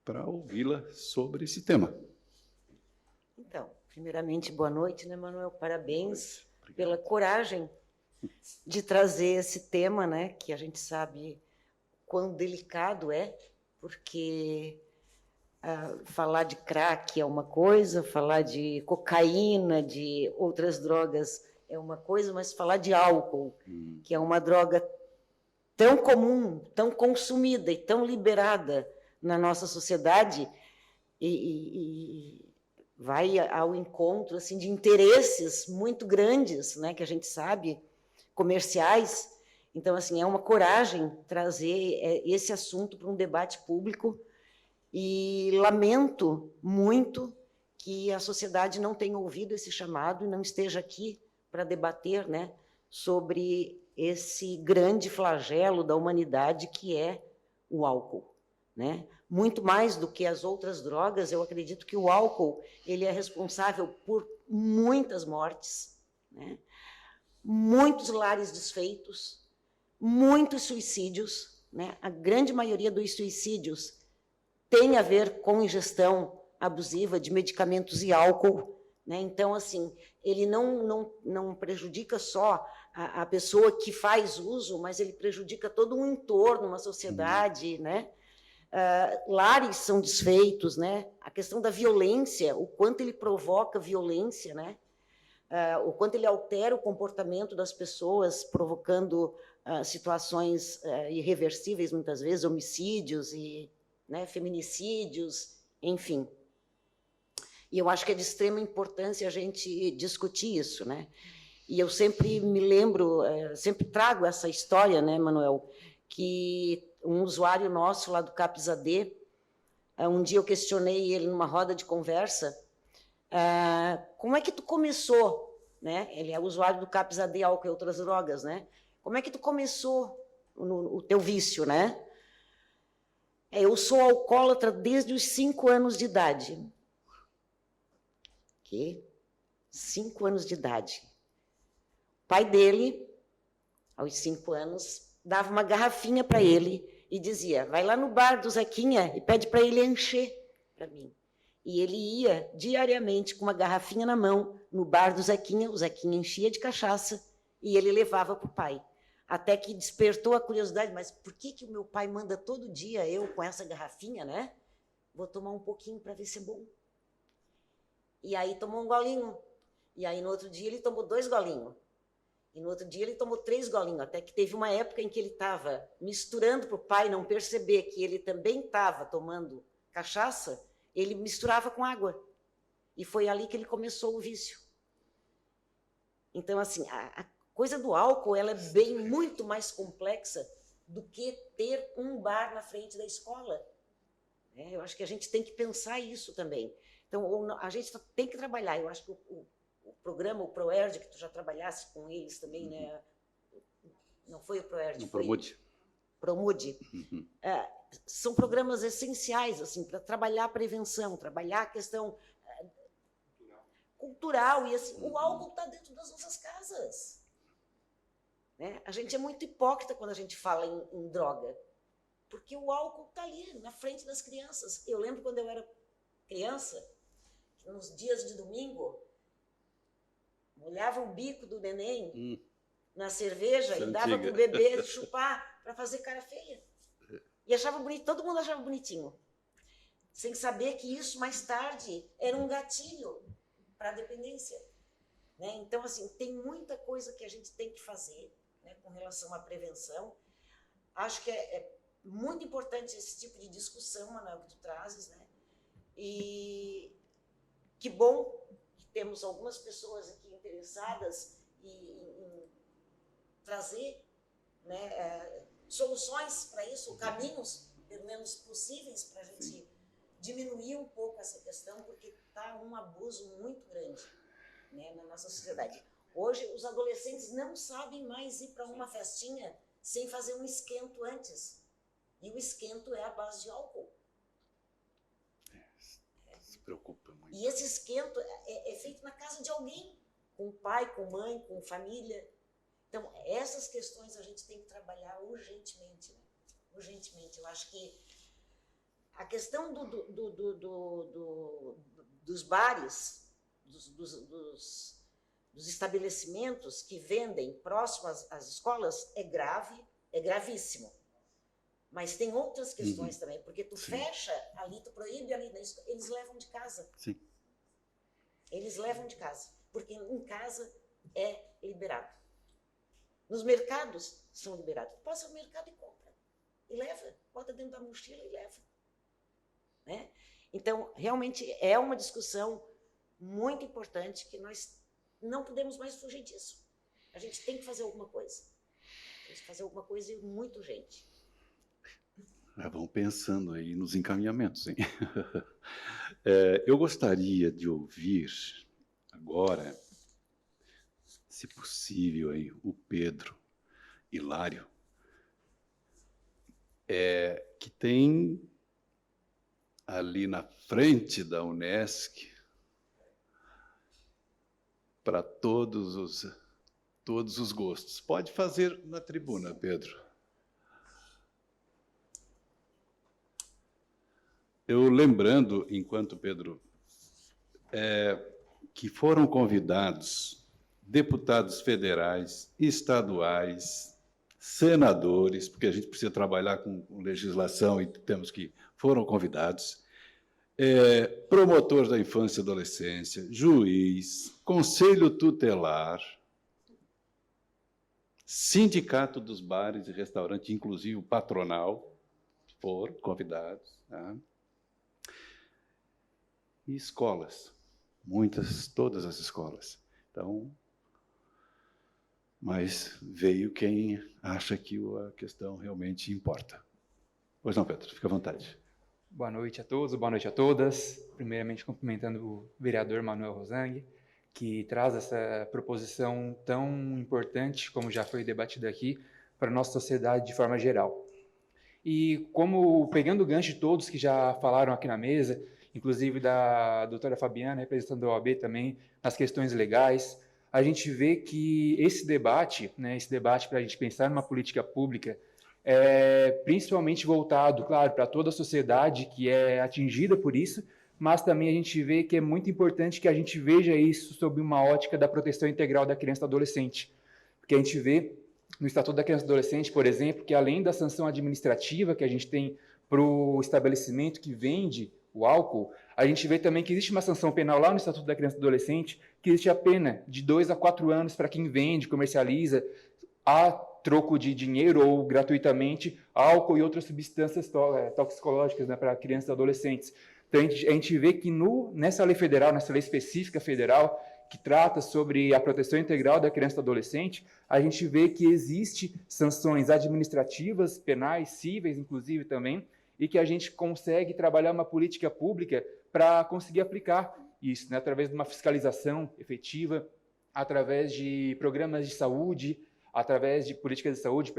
para ouvi-la sobre esse tema. Então, primeiramente, boa noite, né, Manuel? Parabéns pela coragem de trazer esse tema, né, que a gente sabe quão delicado é, porque falar de crack é uma coisa, falar de cocaína, de outras drogas é uma coisa, mas falar de álcool, que é uma droga tão comum, tão consumida e tão liberada na nossa sociedade, e vai ao encontro assim, de interesses muito grandes, né, que a gente sabe, comerciais. Então, assim, é uma coragem trazer esse assunto para um debate público, e lamento muito que a sociedade não tenha ouvido esse chamado e não esteja aqui para debater, né, sobre esse grande flagelo da humanidade que é o álcool, né? Muito mais do que as outras drogas, eu acredito que o álcool ele é responsável por muitas mortes, né? Muitos lares desfeitos, muitos suicídios, né? A grande maioria dos suicídios tem a ver com ingestão abusiva de medicamentos e álcool, né? Então, assim, ele não prejudica só a pessoa que faz uso, mas ele prejudica todo um entorno, uma sociedade, né? Lares são desfeitos, né? A questão da violência, o quanto ele provoca violência, né? O quanto ele altera o comportamento das pessoas, provocando situações irreversíveis, muitas vezes, homicídios e, né, feminicídios, enfim. E eu acho que é de extrema importância a gente discutir isso, né? E eu sempre me lembro, sempre trago essa história, né, Manuel, que um usuário nosso lá do CAPS-AD, um dia eu questionei ele numa roda de conversa, como é que tu começou, né? Ele é usuário do CAPS-AD, álcool e outras drogas, né? Como é que tu começou o teu vício, né? Eu sou alcoólatra desde os 5 anos de idade. Que? 5 anos de idade. O pai dele, aos 5 anos, dava uma garrafinha para ele e dizia, vai lá no bar do Zequinha e pede para ele encher para mim. E ele ia diariamente com uma garrafinha na mão no bar do Zequinha, o Zequinha enchia de cachaça e ele levava para o pai. Até que despertou a curiosidade, mas por que o meu pai manda todo dia eu com essa garrafinha, né? Vou tomar um pouquinho para ver se é bom. E aí tomou um golinho. E aí no outro dia ele tomou 2 golinhos. E no outro dia ele tomou 3 golinhos, até que teve uma época em que ele estava misturando para o pai não perceber que ele também estava tomando cachaça, ele misturava com água. E foi ali que ele começou o vício. Então, assim, a coisa do álcool ela é bem muito mais complexa do que ter um bar na frente da escola. Eu acho que a gente tem que pensar isso também. Então, a gente tem que trabalhar. Eu acho que o programa, o ProERD, que tu já trabalhasse com eles também, né? Não foi o ProERD, foi Promude. São programas essenciais assim, para trabalhar a prevenção, trabalhar a questão cultural. E assim, o álcool está dentro das nossas casas. Né? A gente é muito hipócrita quando a gente fala em droga, porque o álcool está ali, na frente das crianças. Eu lembro quando eu era criança, nos dias de domingo, molhava o bico do neném na cerveja e dava para o bebê chupar para fazer cara feia. E achava bonito, todo mundo achava bonitinho. Sem saber que isso, mais tarde, era um gatilho para a dependência. Né? Então, assim, tem muita coisa que a gente tem que fazer, né, com relação à prevenção. Acho que é muito importante esse tipo de discussão, Manuel, que tu trazes, né? E que bom que temos algumas pessoas aqui interessadas em trazer, né, soluções para isso, caminhos, pelo menos possíveis, para a gente diminuir um pouco essa questão, porque está um abuso muito grande, né, na nossa sociedade. Hoje, os adolescentes não sabem mais ir para uma festinha sem fazer um esquento antes. E o esquento é a base de álcool. Se preocupa muito. E esse esquento é feito na casa de alguém, com pai, com mãe, com família. Então, essas questões a gente tem que trabalhar urgentemente. Né? Urgentemente. Eu acho que a questão dos bares, dos estabelecimentos que vendem próximos às escolas é grave, é gravíssimo. Mas tem outras questões Uhum. também, porque tu Sim. fecha ali, tu proíbe ali, eles levam de casa. Sim. Eles levam de casa, porque em casa é liberado. Nos mercados são liberados. Passa ao mercado e compra. E leva, bota dentro da mochila e leva. Né? Então, realmente é uma discussão muito importante que nós não podemos mais fugir disso. A gente tem que fazer alguma coisa. Tem que fazer alguma coisa e muito urgente. Vão pensando aí nos encaminhamentos, hein? Eu gostaria de ouvir agora, se possível, aí, o Pedro Hilário, que tem ali na frente da Unesc para todos os gostos. Pode fazer na tribuna, Pedro. Eu lembrando, enquanto Pedro, que foram convidados deputados federais, estaduais, senadores, porque a gente precisa trabalhar com legislação e temos que foram convidados, promotor da infância e adolescência, juiz, conselho tutelar, sindicato dos bares e restaurantes, inclusive o patronal, foram convidados, tá? E escolas, todas as escolas. Então, mas veio quem acha que a questão realmente importa. Pois não, Pedro, fica à vontade. Boa noite a todos, boa noite a todas. Primeiramente, cumprimentando o vereador Manuel Rosang, que traz essa proposição tão importante, como já foi debatido aqui, para a nossa sociedade de forma geral. E como, pegando o gancho de todos que já falaram aqui na mesa, inclusive da doutora Fabiana, representando a OAB também, nas questões legais, a gente vê que esse debate para a gente pensar numa política pública, principalmente voltado, claro, para toda a sociedade que é atingida por isso, mas também a gente vê que é muito importante que a gente veja isso sob uma ótica da proteção integral da criança e do adolescente. Porque a gente vê no Estatuto da Criança e do Adolescente, por exemplo, que além da sanção administrativa que a gente tem para o estabelecimento que vende o álcool, a gente vê também que existe uma sanção penal lá no Estatuto da Criança e do Adolescente, que existe a pena de 2 a 4 anos para quem vende, comercializa, a troco de dinheiro ou gratuitamente, álcool e outras substâncias toxicológicas, né, para crianças e adolescentes. Então, a gente vê que nessa lei federal, nessa lei específica federal, que trata sobre a proteção integral da criança e do adolescente, a gente vê que existe sanções administrativas, penais, cíveis, inclusive, também, e que a gente consegue trabalhar uma política pública para conseguir aplicar isso, né, através de uma fiscalização efetiva, através de programas de saúde, através de políticas de saúde,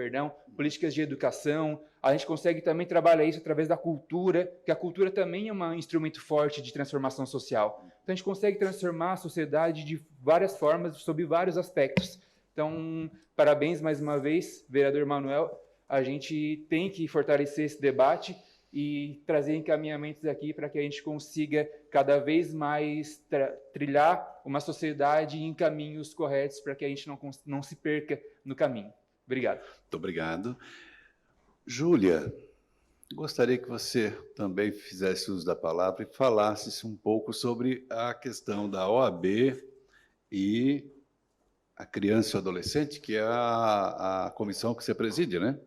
políticas de educação. A gente consegue também trabalhar isso através da cultura, que a cultura também é um instrumento forte de transformação social. Então, a gente consegue transformar a sociedade de várias formas, sob vários aspectos. Então, parabéns mais uma vez, vereador Manuel. A gente tem que fortalecer esse debate e trazer encaminhamentos aqui para que a gente consiga cada vez mais trilhar uma sociedade em caminhos corretos para que a gente não se perca no caminho. Obrigado. Muito obrigado. Júlia, gostaria que você também fizesse uso da palavra e falasse um pouco sobre a questão da OAB e a criança e o adolescente, que é a comissão que você preside, né?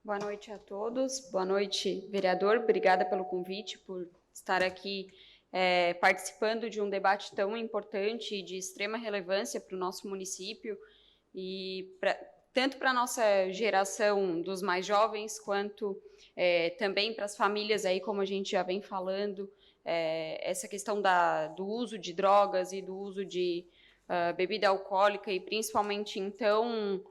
Boa noite a todos. Boa noite, vereador. Obrigada pelo convite, por estar aqui participando de um debate tão importante e de extrema relevância para o nosso município e tanto para a nossa geração dos mais jovens, quanto também para as famílias, aí, como a gente já vem falando, essa questão do uso de drogas e do uso de bebida alcoólica e principalmente, então,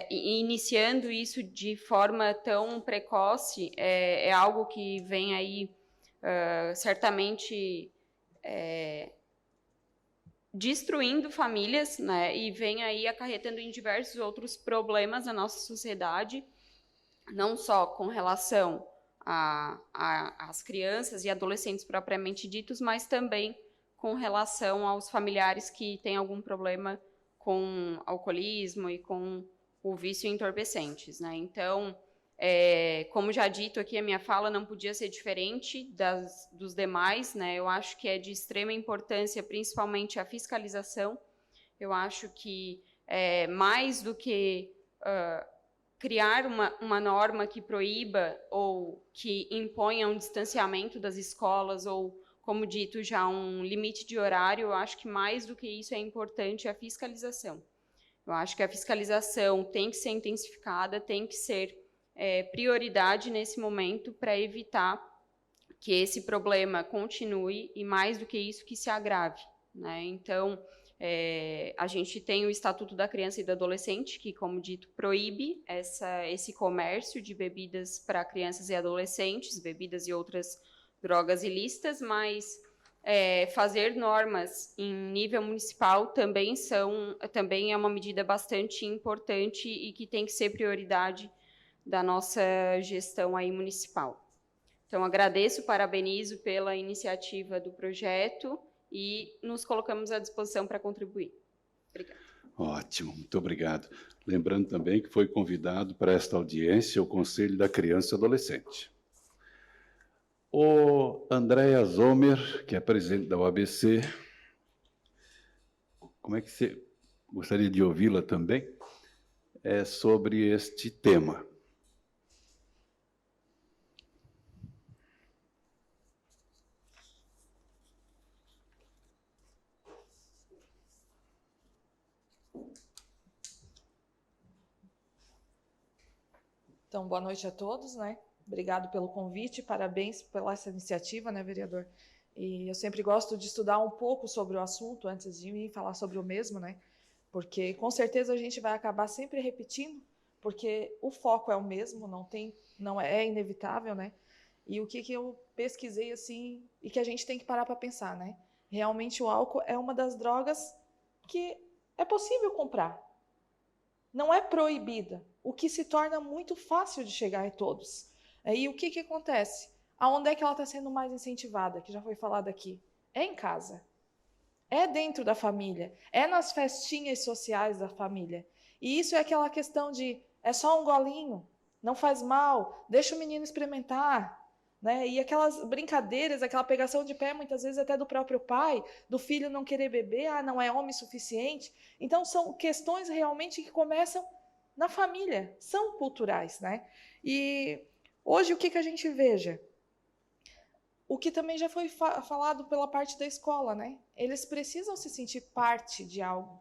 iniciando isso de forma tão precoce, é algo que vem aí certamente destruindo famílias, né, e vem aí acarretando em diversos outros problemas na nossa sociedade, não só com relação às crianças e adolescentes propriamente ditos, mas também com relação aos familiares que têm algum problema com alcoolismo e com o vício em entorpecentes, né? Então, como já dito aqui, a minha fala não podia ser diferente dos demais, né? Eu acho que é de extrema importância, principalmente a fiscalização. Eu acho que mais do que criar uma norma que proíba ou que imponha um distanciamento das escolas ou, como dito, já um limite de horário, eu acho que mais do que isso é importante a fiscalização. Eu acho que a fiscalização tem que ser intensificada, tem que ser prioridade nesse momento para evitar que esse problema continue e, mais do que isso, que se agrave, né? Então, a gente tem o Estatuto da Criança e do Adolescente, que, como dito, proíbe esse comércio de bebidas para crianças e adolescentes, bebidas e outras drogas ilícitas, mas fazer normas em nível municipal também é uma medida bastante importante e que tem que ser prioridade da nossa gestão aí municipal. Então, agradeço, parabenizo pela iniciativa do projeto e nos colocamos à disposição para contribuir. Obrigada. Ótimo, muito obrigado. Lembrando também que foi convidado para esta audiência o Conselho da Criança e Adolescente. O Andréa Zomer, que é presidente da OABC, como é que você gostaria de ouvi-la também? Sobre este tema. Então, boa noite a todos, né? Obrigado pelo convite, parabéns pela essa iniciativa, né, vereador? E eu sempre gosto de estudar um pouco sobre o assunto antes de mim falar sobre o mesmo, né? Porque com certeza a gente vai acabar sempre repetindo, porque o foco é o mesmo, não é inevitável, né? E o que eu pesquisei assim e que a gente tem que parar para pensar, né? Realmente o álcool é uma das drogas que é possível comprar. Não é proibida, o que se torna muito fácil de chegar a todos. E o que acontece? Aonde é que ela está sendo mais incentivada, que já foi falado aqui? É em casa. É dentro da família. É nas festinhas sociais da família. E isso é aquela questão de, é só um golinho, não faz mal, deixa o menino experimentar. Né? E aquelas brincadeiras, aquela pegação de pé, muitas vezes até do próprio pai, do filho não querer beber, não é homem suficiente. Então, são questões realmente que começam na família, são culturais, né? E hoje, o que a gente veja? O que também já foi falado pela parte da escola, né? Eles precisam se sentir parte de algo.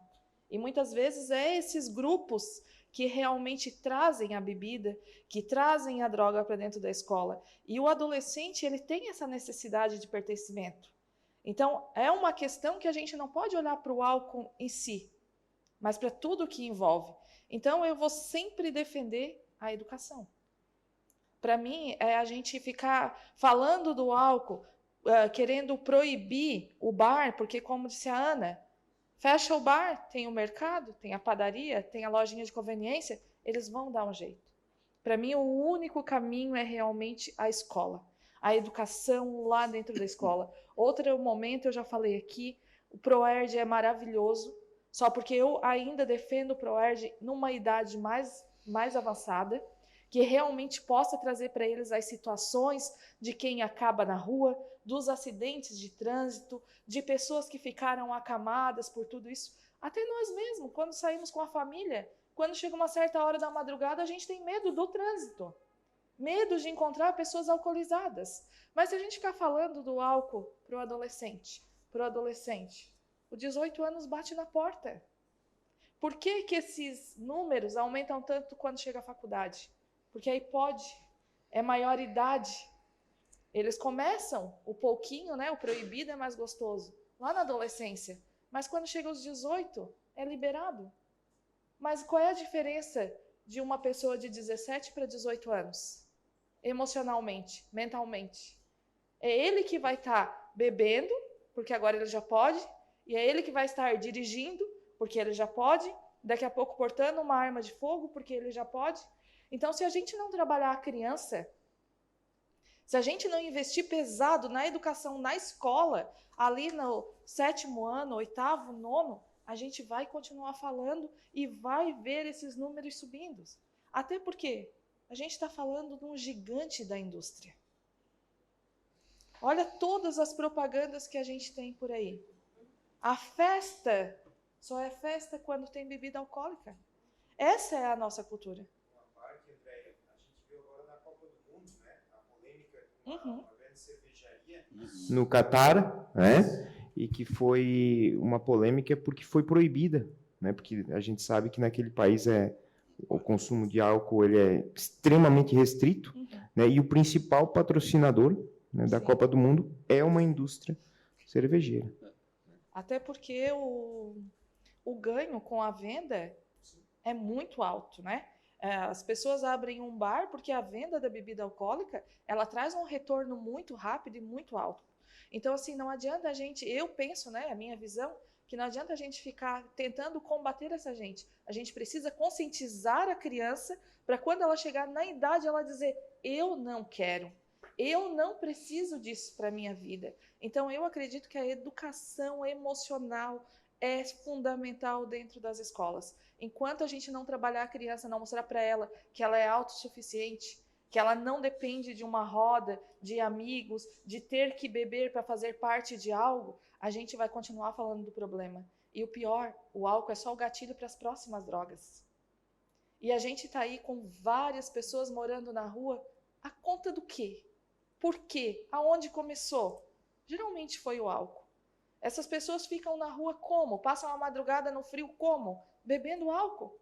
E muitas vezes esses grupos que realmente trazem a bebida, que trazem a droga para dentro da escola. E o adolescente, ele tem essa necessidade de pertencimento. Então, é uma questão que a gente não pode olhar para o álcool em si, mas para tudo que envolve. Então, eu vou sempre defender a educação. Para mim, a gente ficar falando do álcool, querendo proibir o bar, porque, como disse a Ana, fecha o bar, tem o mercado, tem a padaria, tem a lojinha de conveniência, eles vão dar um jeito. Para mim, o único caminho é realmente a escola, a educação lá dentro da escola. Outro momento, eu já falei aqui, o ProERD é maravilhoso, só porque eu ainda defendo o ProERD numa idade mais avançada, que realmente possa trazer para eles as situações de quem acaba na rua, dos acidentes de trânsito, de pessoas que ficaram acamadas por tudo isso. Até nós mesmos, quando saímos com a família, quando chega uma certa hora da madrugada, a gente tem medo do trânsito, medo de encontrar pessoas alcoolizadas. Mas se a gente ficar falando do álcool para o adolescente, o 18 anos bate na porta. Por que esses números aumentam tanto quando chega à faculdade? Porque aí é maior idade. Eles começam o pouquinho, né? O proibido é mais gostoso, lá na adolescência. Mas quando chega aos 18, é liberado. Mas qual é a diferença de uma pessoa de 17 para 18 anos? Emocionalmente, mentalmente. É ele que vai estar bebendo, porque agora ele já pode, e é ele que vai estar dirigindo, porque ele já pode, daqui a pouco portando uma arma de fogo, porque ele já pode. Então, se a gente não trabalhar a criança, Se a gente não investir pesado na educação, na escola, ali no 7º ano, 8º, 9º, a gente vai continuar falando e vai ver esses números subindo. Até porque a gente está falando de um gigante da indústria. Olha todas as propagandas que a gente tem por aí. A festa só é festa quando tem bebida alcoólica. Essa é a nossa cultura. Uma parte, Andréia, a gente viu agora na Copa do Mundo, né? A polêmica com uma grande cervejaria no Catar, né? E que foi uma polêmica porque foi proibida, né? Porque a gente sabe que naquele país o consumo de álcool ele é extremamente restrito, né? E o principal patrocinador, né, da Copa do Mundo é uma indústria cervejeira. Até porque o ganho com a venda é muito alto, né? As pessoas abrem um bar porque a venda da bebida alcoólica, ela traz um retorno muito rápido e muito alto. Então, assim, não adianta a gente, eu penso, né, a minha visão, que não adianta a gente ficar tentando combater essa gente. A gente precisa conscientizar a criança para quando ela chegar na idade, ela dizer, eu não quero, eu não preciso disso para a minha vida. Então, eu acredito que a educação emocional é fundamental dentro das escolas. Enquanto a gente não trabalhar a criança, não mostrar para ela que ela é autossuficiente, que ela não depende de uma roda, de amigos, de ter que beber para fazer parte de algo, a gente vai continuar falando do problema. E o pior, o álcool é só o gatilho para as próximas drogas. E a gente está aí com várias pessoas morando na rua, a conta do quê? Por quê? Aonde começou? Geralmente foi o álcool. Essas pessoas ficam na rua como? Passam a madrugada no frio como? Bebendo álcool.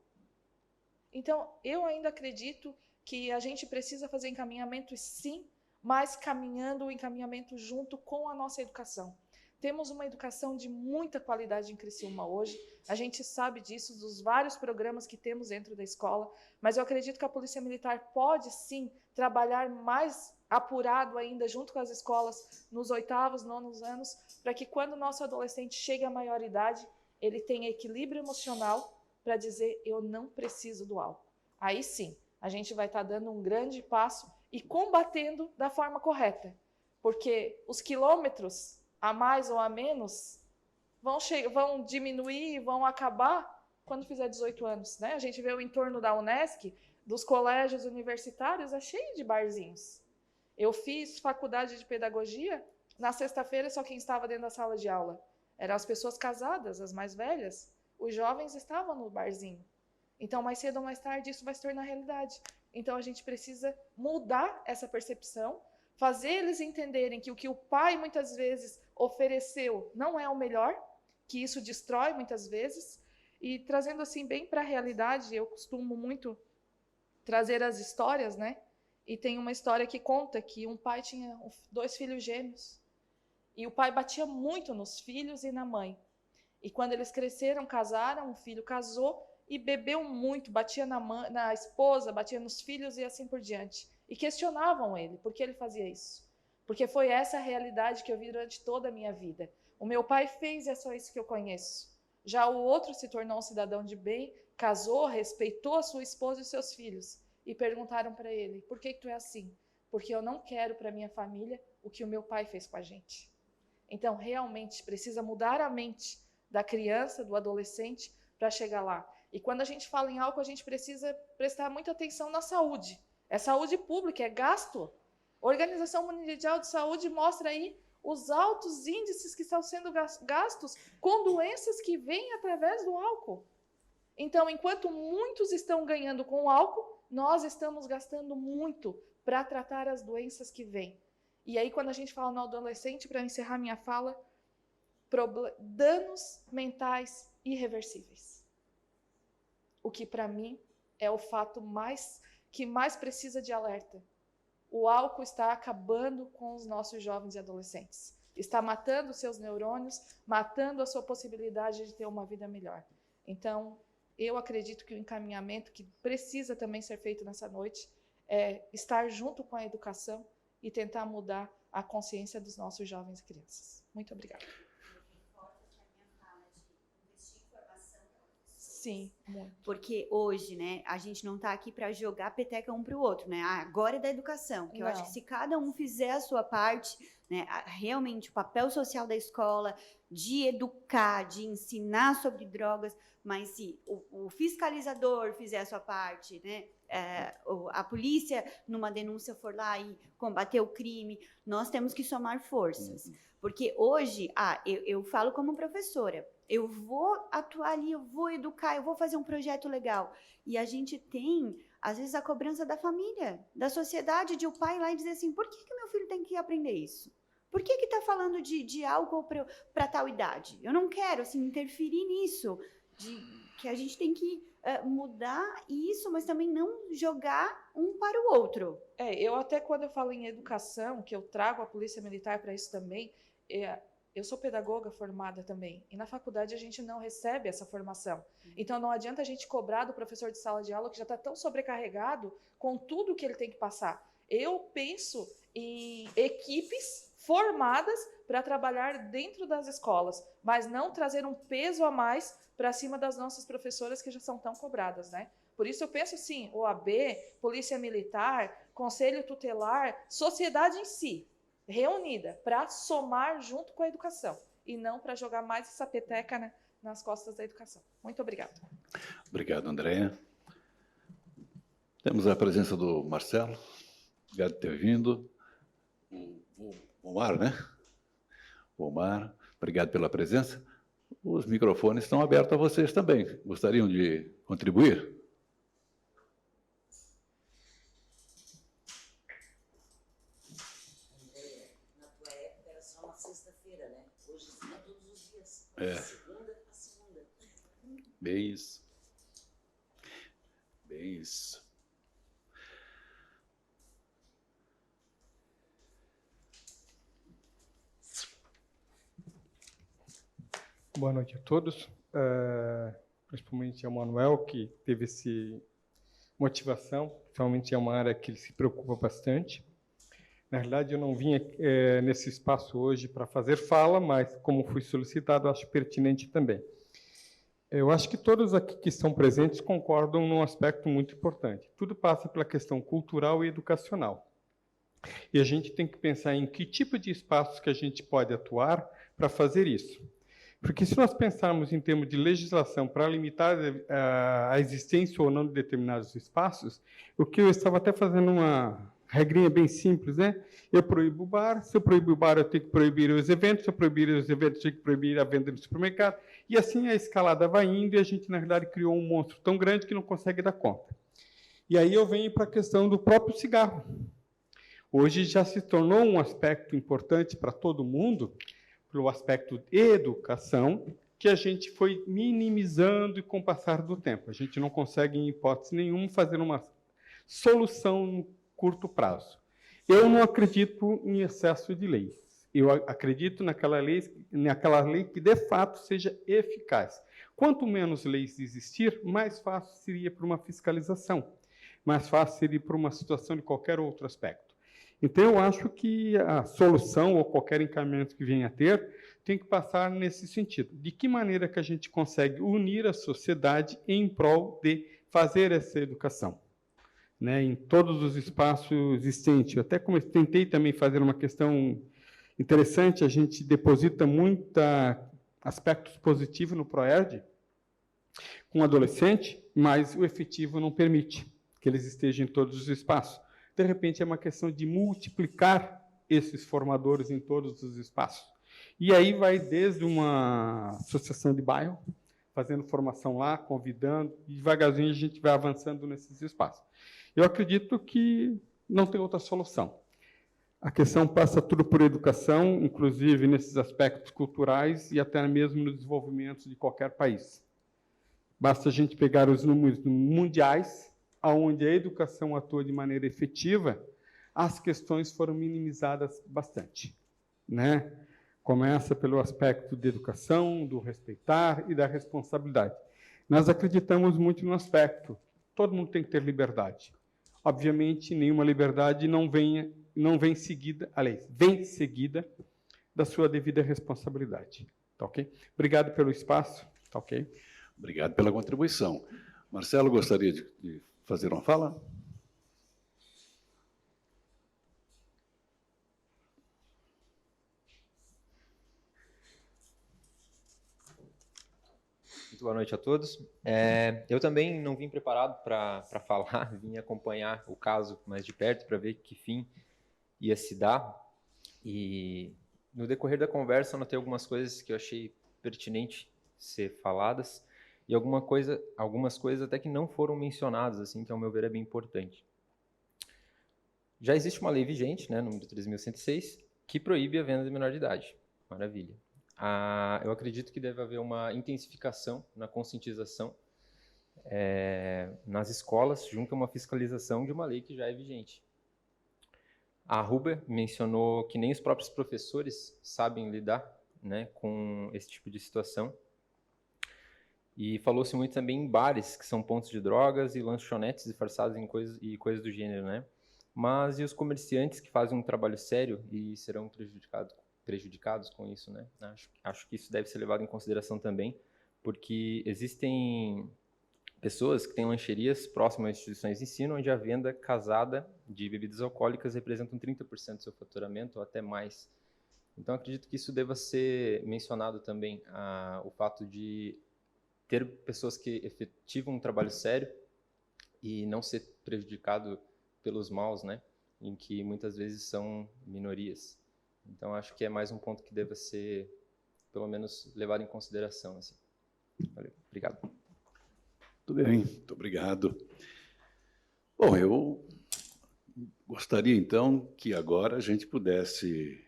Então, eu ainda acredito que a gente precisa fazer encaminhamento sim, mas caminhando o encaminhamento junto com a nossa educação. Temos uma educação de muita qualidade em Criciúma hoje, a gente sabe disso, dos vários programas que temos dentro da escola, mas eu acredito que a Polícia Militar pode sim trabalhar mais apurado ainda junto com as escolas nos 8º, 9º anos, para que quando o nosso adolescente chegue à maioridade, ele tenha equilíbrio emocional para dizer, eu não preciso do álcool. Aí sim, a gente vai estar dando um grande passo e combatendo da forma correta, porque os quilômetros a mais ou a menos vão diminuir, vão acabar quando fizer 18 anos. Né? A gente vê o entorno da Unesc, dos colégios universitários, é cheio de barzinhos. Eu fiz faculdade de pedagogia, na sexta-feira só quem estava dentro da sala de aula eram as pessoas casadas, as mais velhas, os jovens estavam no barzinho. Então, mais cedo ou mais tarde, isso vai se tornar realidade. Então, a gente precisa mudar essa percepção, fazer eles entenderem que o que o pai muitas vezes ofereceu não é o melhor, que isso destrói muitas vezes, e trazendo assim bem para a realidade, eu costumo muito trazer as histórias, né? E tem uma história que conta que um pai tinha 2 filhos gêmeos, e o pai batia muito nos filhos e na mãe. E quando eles cresceram, casaram, o filho casou, e bebeu muito, batia na esposa, batia nos filhos e assim por diante. E questionavam ele, por que ele fazia isso? Porque foi essa a realidade que eu vi durante toda a minha vida. O meu pai fez e é só isso que eu conheço. Já o outro se tornou um cidadão de bem, casou, respeitou a sua esposa e os seus filhos. E perguntaram para ele, por que tu é assim? Porque eu não quero para minha família o que o meu pai fez com a gente. Então, realmente, precisa mudar a mente da criança, do adolescente, para chegar lá. E quando a gente fala em álcool, a gente precisa prestar muita atenção na saúde. É saúde pública, é gasto. A Organização Mundial de Saúde mostra aí os altos índices que estão sendo gastos com doenças que vêm através do álcool. Então, enquanto muitos estão ganhando com o álcool, nós estamos gastando muito para tratar as doenças que vêm. E aí, quando a gente fala no adolescente, para encerrar minha fala, danos mentais irreversíveis. O que, para mim, é o fato que mais precisa de alerta. O álcool está acabando com os nossos jovens e adolescentes. Está matando seus neurônios, matando a sua possibilidade de ter uma vida melhor. Então, eu acredito que o encaminhamento que precisa também ser feito nessa noite é estar junto com a educação e tentar mudar a consciência dos nossos jovens e crianças. Muito obrigada. Sim, muito. Porque hoje, né, a gente não está aqui para jogar peteca um para o outro, né? Ah, agora é da educação. Que eu acho Não. que se cada um fizer a sua parte, né, realmente o papel social da escola, de educar, de ensinar sobre drogas, mas se o fiscalizador fizer a sua parte, né, a polícia, numa denúncia, for lá e combater o crime, nós temos que somar forças. Porque hoje, eu falo como professora, eu vou atuar ali, eu vou educar, eu vou fazer um projeto legal. E a gente tem, às vezes, a cobrança da família, da sociedade, de o pai ir lá e dizer assim, por que meu filho tem que aprender isso? Por que está falando de álcool para tal idade? Eu não quero, assim, interferir nisso, que a gente tem que mudar isso, mas também não jogar um para o outro. Eu até quando eu falo em educação, que eu trago a Polícia Militar para isso também, eu sou pedagoga formada também, e na faculdade a gente não recebe essa formação. Então não adianta a gente cobrar do professor de sala de aula que já está tão sobrecarregado com tudo que ele tem que passar. Eu penso em equipes formadas para trabalhar dentro das escolas, mas não trazer um peso a mais para cima das nossas professoras que já são tão cobradas, né? Por isso eu penso sim, OAB, Polícia Militar, Conselho Tutelar, sociedade em si, reunida para somar junto com a educação e não para jogar mais essa peteca, né, nas costas da educação. Muito obrigada. Obrigado, Andréa. Temos a presença do Marcelo. Obrigado por ter vindo. O Omar, né? O Omar, obrigado pela presença. Os microfones estão abertos a vocês também. Gostariam de contribuir? Na tua época era só na sexta-feira, né? Hoje é todos os dias. Segunda a segunda. Bem isso. Bem isso. Boa noite a todos, principalmente ao Manuel, que teve essa motivação, principalmente é uma área que ele se preocupa bastante. Na realidade, eu não vim nesse espaço hoje para fazer fala, mas como fui solicitado, acho pertinente também. Eu acho que todos aqui que estão presentes concordam num aspecto muito importante. Tudo passa pela questão cultural e educacional. E a gente tem que pensar em que tipo de espaços que a gente pode atuar para fazer isso. Porque se nós pensarmos em termos de legislação para limitar a existência ou não de determinados espaços, o que eu estava até fazendo uma regrinha bem simples, né? Eu proíbo o bar, se eu proíbo o bar, eu tenho que proibir os eventos, se eu proibir os eventos, eu tenho que proibir a venda no supermercado, e assim a escalada vai indo, e a gente, na realidade, criou um monstro tão grande que não consegue dar conta. E aí eu venho para a questão do próprio cigarro. Hoje já se tornou um aspecto importante para todo mundo, pelo aspecto de educação, que a gente foi minimizando com o passar do tempo. A gente não consegue, em hipótese nenhuma, fazer uma solução no curto prazo. Eu não acredito em excesso de leis. Eu acredito naquela lei que, de fato, seja eficaz. Quanto menos leis existir, mais fácil seria para uma fiscalização, mais fácil seria para uma situação de qualquer outro aspecto. Então, eu acho que a solução, ou qualquer encaminhamento que venha a ter, tem que passar nesse sentido. De que maneira que a gente consegue unir a sociedade em prol de fazer essa educação? Né, em todos os espaços existentes. Eu até tentei também fazer uma questão interessante, a gente deposita muito aspectos positivos no ProERD com adolescente, mas o efetivo não permite que eles estejam em todos os espaços. De repente, é uma questão de multiplicar esses formadores em todos os espaços. E aí vai desde uma associação de bairro, fazendo formação lá, convidando, e devagarzinho a gente vai avançando nesses espaços. Eu acredito que não tem outra solução. A questão passa tudo por educação, inclusive nesses aspectos culturais e até mesmo no desenvolvimento de qualquer país. Basta a gente pegar os números mundiais, onde a educação atua de maneira efetiva, as questões foram minimizadas bastante, né? Começa pelo aspecto de educação, do respeitar e da responsabilidade. Nós acreditamos muito no aspecto, todo mundo tem que ter liberdade. Obviamente, nenhuma liberdade não vem seguida, aliás, vem seguida da sua devida responsabilidade. Tá ok? Obrigado pelo espaço. Tá ok? Obrigado pela contribuição. Marcelo, gostaria de fazer uma fala? Muito boa noite a todos. Eu também não vim preparado para falar, vim acompanhar o caso mais de perto para ver que fim ia se dar. E no decorrer da conversa eu notei algumas coisas que eu achei pertinente ser faladas e algumas coisas até que não foram mencionadas, assim, que ao meu ver é bem importante. Já existe uma lei vigente, né, número 3.106, que proíbe a venda de menor de idade. Maravilha. Eu acredito que deve haver uma intensificação na conscientização nas escolas, junto a uma fiscalização de uma lei que já é vigente. A Huber mencionou que nem os próprios professores sabem lidar, né, com esse tipo de situação. E falou-se muito também em bares, que são pontos de drogas, e lanchonetes disfarçados em coisas do gênero, né? Mas e os comerciantes que fazem um trabalho sério e serão prejudicados com isso, né? Acho que isso deve ser levado em consideração também, porque existem pessoas que têm lancherias próximas às instituições de ensino, onde a venda casada de bebidas alcoólicas representa 30% do seu faturamento ou até mais. Então, acredito que isso deva ser mencionado também, o fato de ter pessoas que efetivam um trabalho sério e não ser prejudicado pelos maus, né? Em que muitas vezes são minorias. Então, acho que é mais um ponto que deva ser, pelo menos, levado em consideração. Assim. Valeu. Obrigado. Tudo bem, muito obrigado. Bom, eu gostaria, então, que agora a gente pudesse...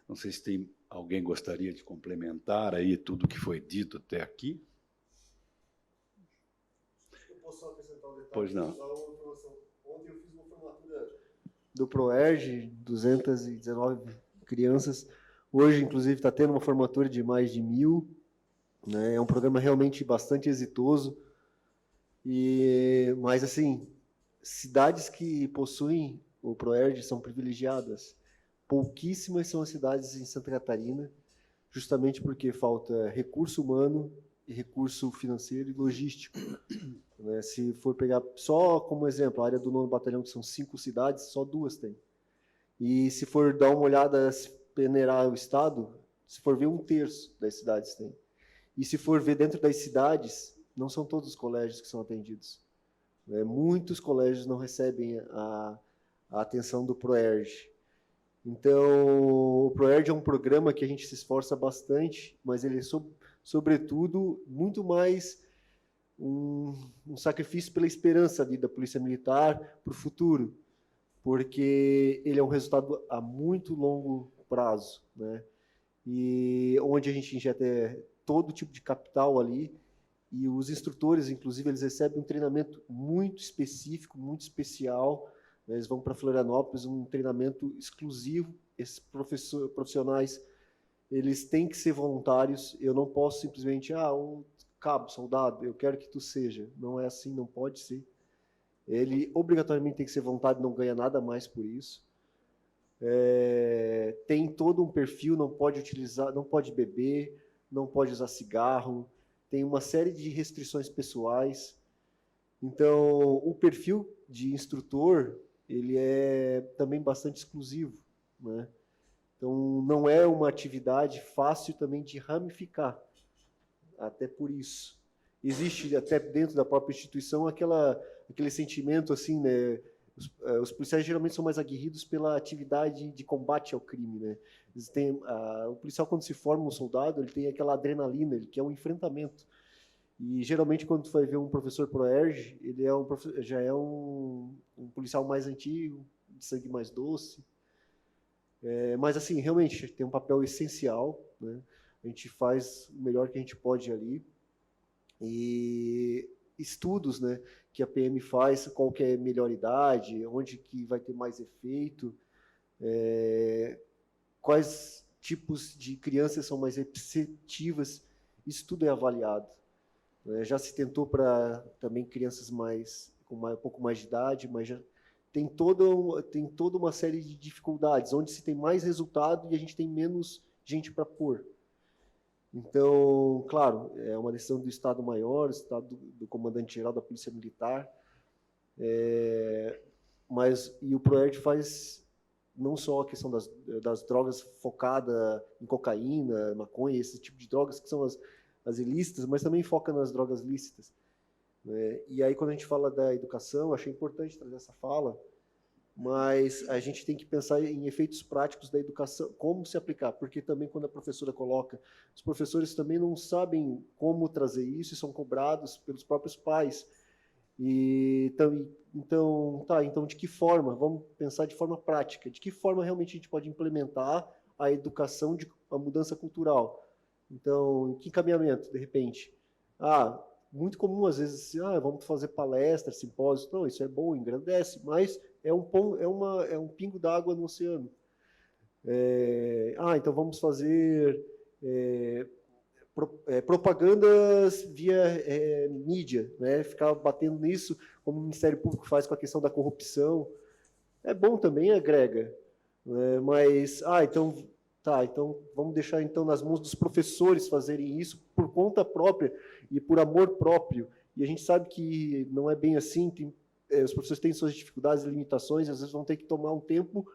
Não sei se alguém gostaria de complementar aí tudo que foi dito até aqui. Eu posso só acrescentar um detalhe? Pois não. Só uma informação. Ontem eu fiz uma formatura do ProERG, 219 crianças. Hoje, inclusive, está tendo uma formatura de mais de 1.000. Né? É um programa realmente bastante exitoso. Mas, assim, cidades que possuem o ProERG são privilegiadas. Pouquíssimas são as cidades em Santa Catarina, justamente porque falta recurso humano, e recurso financeiro e logístico. Né? Se for pegar só como exemplo, a área do 9º Batalhão, que são 5 cidades, só 2 tem. E se for dar uma olhada, se peneirar o estado, se for ver 1/3 das cidades tem. E se for ver dentro das cidades, não são todos os colégios que são atendidos. Né? Muitos colégios não recebem a atenção do ProERG. Então, o ProERG é um programa que a gente se esforça bastante, mas ele é, sobretudo, muito mais um sacrifício pela esperança ali da Polícia Militar para o futuro, porque ele é um resultado a muito longo prazo, né? E onde a gente injeta todo tipo de capital ali, e os instrutores, inclusive, eles recebem um treinamento muito específico, muito especial. Eles vão para Florianópolis, um treinamento exclusivo. Esses profissionais, eles têm que ser voluntários. Eu não posso simplesmente, um cabo, soldado, eu quero que tu seja. Não é assim, não pode ser. Ele obrigatoriamente tem que ser voluntário, não ganha nada mais por isso. Tem todo um perfil, não pode utilizar, não pode beber, não pode usar cigarro, tem uma série de restrições pessoais. Então, o perfil de instrutor, ele é também bastante exclusivo, né? Então, não é uma atividade fácil também de ramificar, até por isso. Existe até dentro da própria instituição aquele sentimento assim, né? Os policiais geralmente são mais aguerridos pela atividade de combate ao crime, né? O policial, quando se forma um soldado, ele tem aquela adrenalina, ele quer um enfrentamento. E geralmente, quando tu vai ver um professor ProERG, ele já é um policial mais antigo, de sangue mais doce. Mas, assim, realmente tem um papel essencial, né? A gente faz o melhor que a gente pode ali. E estudos, né, que a PM faz, qual que é a melhor idade, onde que vai ter mais efeito, quais tipos de crianças são mais receptivas, isso tudo é avaliado. Já se tentou para também crianças com um pouco mais de idade, mas já tem toda uma série de dificuldades, onde se tem mais resultado e a gente tem menos gente para pôr. Então, claro, é uma decisão do Estado-Maior, do Comandante-Geral da Polícia Militar, e o PROERD faz não só a questão das drogas focada em cocaína, maconha, esse tipo de drogas que são as ilícitas, mas também foca nas drogas lícitas. Né? E aí, quando a gente fala da educação, achei importante trazer essa fala, mas a gente tem que pensar em efeitos práticos da educação, como se aplicar, porque também quando a professora coloca, os professores também não sabem como trazer isso e são cobrados pelos próprios pais. Então, de que forma? Vamos pensar de forma prática. De que forma realmente a gente pode implementar a educação, a mudança cultural? Então, que encaminhamento, de repente? Muito comum, às vezes, vamos fazer palestras, simpósios. Não, isso é bom, engrandece, mas é um pingo d'água no oceano. Então vamos fazer propagandas via mídia, né? Ficar batendo nisso, como o Ministério Público faz com a questão da corrupção. É bom também, agrega. Né? Mas, então vamos deixar então nas mãos dos professores fazerem isso por conta própria e por amor próprio. E a gente sabe que não é bem assim, os professores têm suas dificuldades e limitações, e às vezes vão ter que tomar um tempo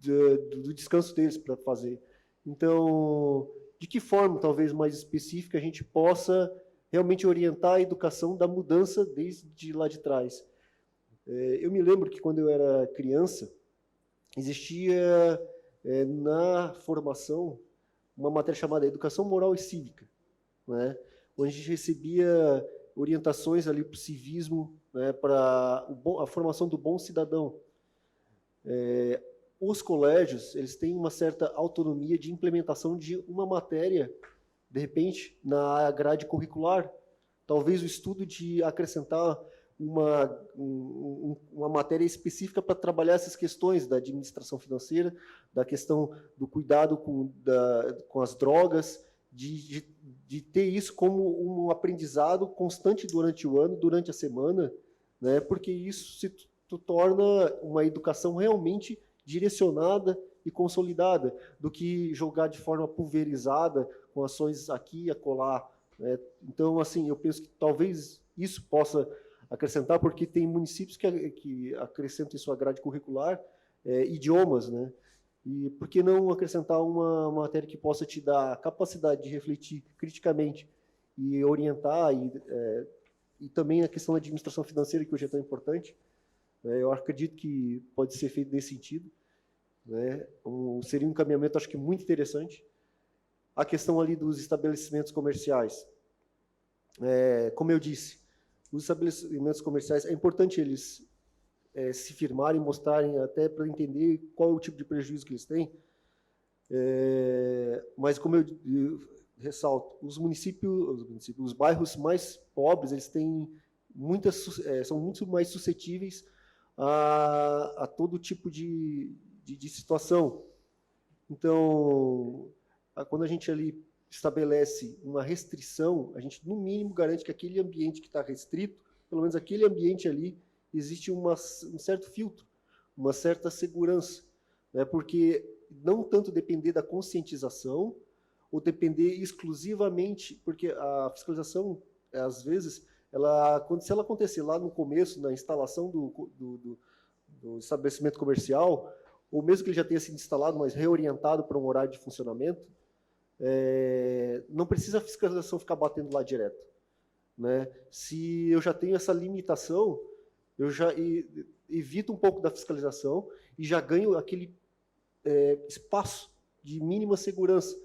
do descanso deles para fazer. Então, de que forma, talvez mais específica, a gente possa realmente orientar a educação da mudança desde lá de trás? Eu me lembro que quando eu era criança, existia na formação uma matéria chamada Educação Moral e Cívica, né? Onde a gente recebia orientações ali para o civismo, né, para a formação do bom cidadão. Os colégios, eles têm uma certa autonomia de implementação de uma matéria, de repente, na grade curricular. Talvez o estudo de acrescentar uma matéria específica para trabalhar essas questões da administração financeira, da questão do cuidado com as drogas, de ter isso como um aprendizado constante durante o ano, durante a semana, né? Porque isso se torna uma educação realmente direcionada e consolidada, do que jogar de forma pulverizada, com ações aqui e acolá. Né? Então, assim, eu penso que talvez isso possa acrescentar, porque tem municípios que acrescentam em sua grade curricular idiomas, né? E por que não acrescentar uma matéria que possa te dar a capacidade de refletir criticamente e orientar, e também a questão da administração financeira, que hoje é tão importante, né? Eu acredito que pode ser feito nesse sentido, né? Seria um encaminhamento, acho que muito interessante. A questão ali dos estabelecimentos comerciais. Como eu disse, os estabelecimentos comerciais, é importante eles se firmarem, mostrarem até para entender qual é o tipo de prejuízo que eles têm. Mas, como eu ressalto, os bairros mais pobres, eles têm são muito mais suscetíveis a todo tipo de situação. Então, quando a gente ali estabelece uma restrição, a gente, no mínimo, garante que aquele ambiente que está restrito, pelo menos aquele ambiente ali, existe um certo filtro, uma certa segurança, né? Porque não tanto depender da conscientização, ou depender exclusivamente, porque a fiscalização, às vezes, se ela acontecer lá no começo, na instalação do estabelecimento comercial, ou mesmo que ele já tenha sido instalado, mas reorientado para um horário de funcionamento, não precisa a fiscalização ficar batendo lá direto. Né? Se eu já tenho essa limitação, eu já evito um pouco da fiscalização e já ganho aquele espaço de mínima segurança,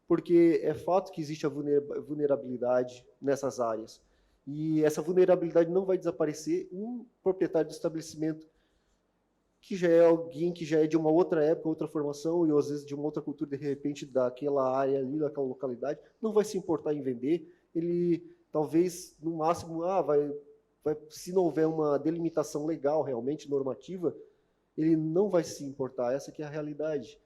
porque é fato que existe a vulnerabilidade nessas áreas. E essa vulnerabilidade não vai desaparecer. Um proprietário do estabelecimento, que já é alguém que já é de uma outra época, outra formação, e às vezes de uma outra cultura, de repente, daquela área ali, daquela localidade, não vai se importar em vender. Ele, talvez, no máximo, se não houver uma delimitação legal, realmente, normativa, ele não vai se importar. Essa que é a realidade.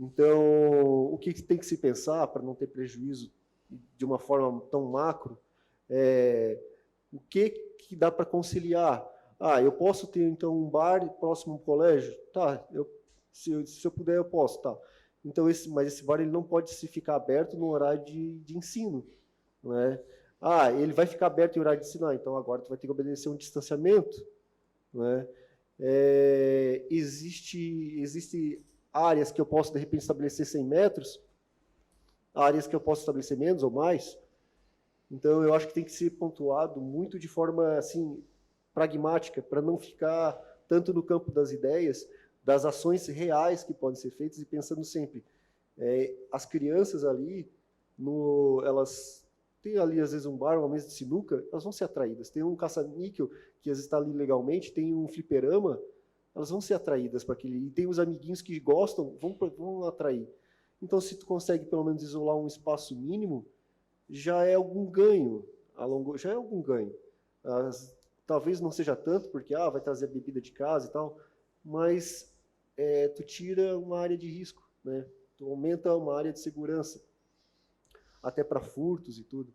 Então, o que tem que se pensar, para não ter prejuízo de uma forma tão macro, o que dá para conciliar? Eu posso ter, então, um bar próximo ao colégio? Tá, se eu puder, eu posso, tá. Então, mas esse bar ele não pode se ficar aberto no horário de ensino, não é? Ah, ele vai ficar aberto em horário de ensino, então agora tu vai ter que obedecer um distanciamento, não é? Existe áreas que eu posso, de repente, estabelecer 100 metros, áreas que eu posso estabelecer menos ou mais. Então, eu acho que tem que ser pontuado muito de forma, assim, pragmática, para não ficar tanto no campo das ideias, das ações reais que podem ser feitas, e pensando sempre, as crianças ali, elas têm ali, às vezes, um bar, uma mesa de sinuca, elas vão ser atraídas. Tem um caça-níquel, que às vezes está ali legalmente, tem um fliperama, elas vão ser atraídas para aquele. E tem os amiguinhos que gostam, vão atrair. Então, se tu consegue, pelo menos, isolar um espaço mínimo, já é algum ganho. Já é algum ganho. Talvez não seja tanto, porque vai trazer a bebida de casa e tal, mas tu tira uma área de risco, né? Tu aumenta uma área de segurança, até para furtos e tudo.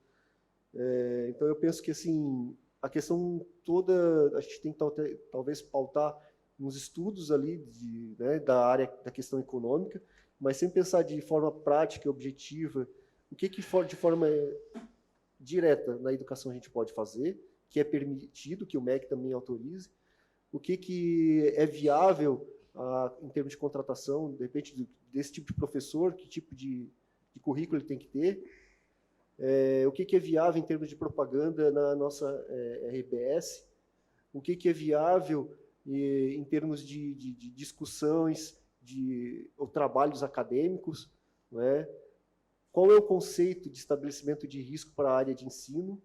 Então, eu penso que, assim, a questão toda, a gente tem que talvez pautar uns estudos ali né, da área da questão econômica, mas sem pensar de forma prática e objetiva o que de forma direta na educação a gente pode fazer, que é permitido, que o MEC também autorize, o que é viável em termos de contratação, de repente, desse tipo de professor, que tipo de currículo ele tem que ter, o que é viável em termos de propaganda na nossa RBS, o que é viável em termos de discussões, ou trabalhos acadêmicos, não é? Qual é o conceito de estabelecimento de risco para a área de ensino,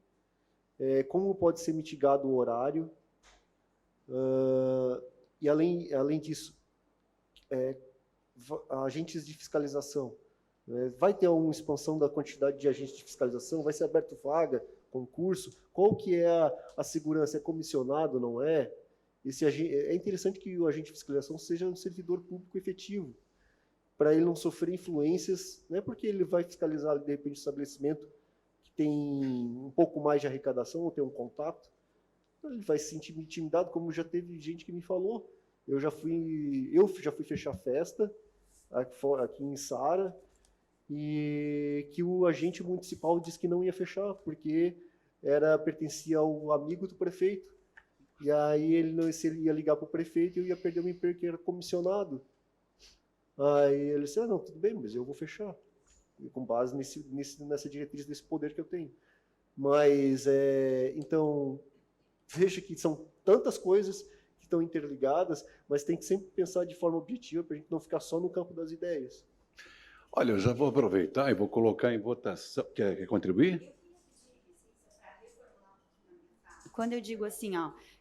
como pode ser mitigado o horário, e além disso, agentes de fiscalização. Vai ter uma expansão da quantidade de agentes de fiscalização? Vai ser aberto vaga, concurso? Qual que é a segurança? É comissionado, não é? É interessante que o agente de fiscalização seja um servidor público efetivo, para ele não sofrer influências, não é porque ele vai fiscalizar, de repente, um estabelecimento que tem um pouco mais de arrecadação, ou tem um contato, ele vai se sentir intimidado, como já teve gente que me falou. Eu já fui fechar festa aqui em Sara, e que o agente municipal disse que não ia fechar, porque pertencia ao amigo do prefeito. E aí, se ele ia ligar para o prefeito, eu ia perder o meu emprego, que era comissionado. Aí ele disse, não, tudo bem, mas eu vou fechar, com base nessa diretriz, desse poder que eu tenho. Mas, então, veja que são tantas coisas que estão interligadas, mas tem que sempre pensar de forma objetiva, para a gente não ficar só no campo das ideias. Olha, eu já vou aproveitar e vou colocar em votação. Quer contribuir? Quando eu digo assim,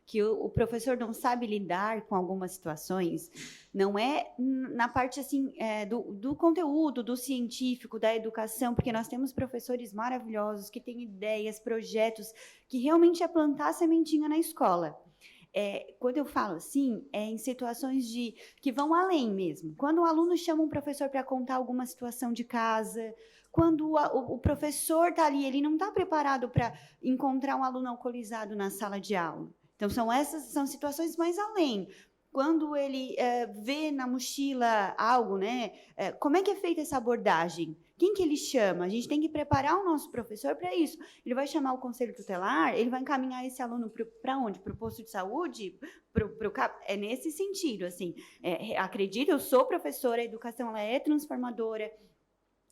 que o professor não sabe lidar com algumas situações, não é na parte assim do conteúdo, do científico, da educação, porque nós temos professores maravilhosos que têm ideias, projetos, que realmente é plantar a sementinha na escola. Quando eu falo assim, em situações que vão além mesmo. Quando o aluno chama um professor para contar alguma situação de casa, quando o professor está ali, ele não está preparado para encontrar um aluno alcoolizado na sala de aula. Então, são situações mais além. Quando ele vê na mochila algo, né? Como é que é feita essa abordagem? Quem que ele chama? A gente tem que preparar o nosso professor para isso. Ele vai chamar o conselho tutelar, ele vai encaminhar esse aluno para onde? Para o posto de saúde? É nesse sentido, assim. Acredito, eu sou professora, a educação ela é transformadora.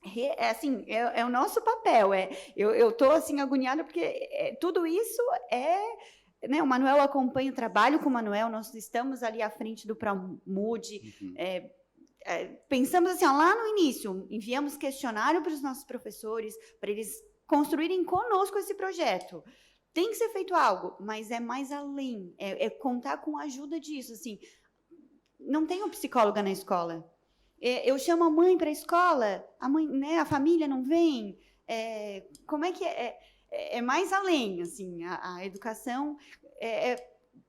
É o nosso papel. Eu estou assim, agoniada, porque tudo isso né, o Manuel acompanha o trabalho com o Manuel, nós estamos ali à frente do Pramude, pensamos assim, lá no início, enviamos questionário para os nossos professores, para eles construírem conosco esse projeto. Tem que ser feito algo, mas é mais além, contar com a ajuda disso, assim. Não tem um psicóloga na escola. Eu chamo a mãe para a escola, a mãe, né, a família não vem. Como é que é mais além, assim, a educação.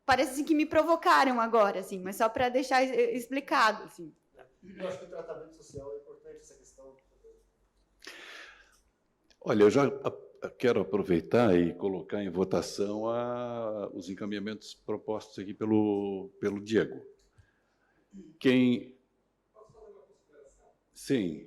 Parece assim, que me provocaram agora, assim, mas só para deixar explicado, assim. Eu acho que o tratamento social é importante, essa questão. Olha, eu já quero aproveitar e colocar em votação os encaminhamentos propostos aqui pelo Diego. Sim.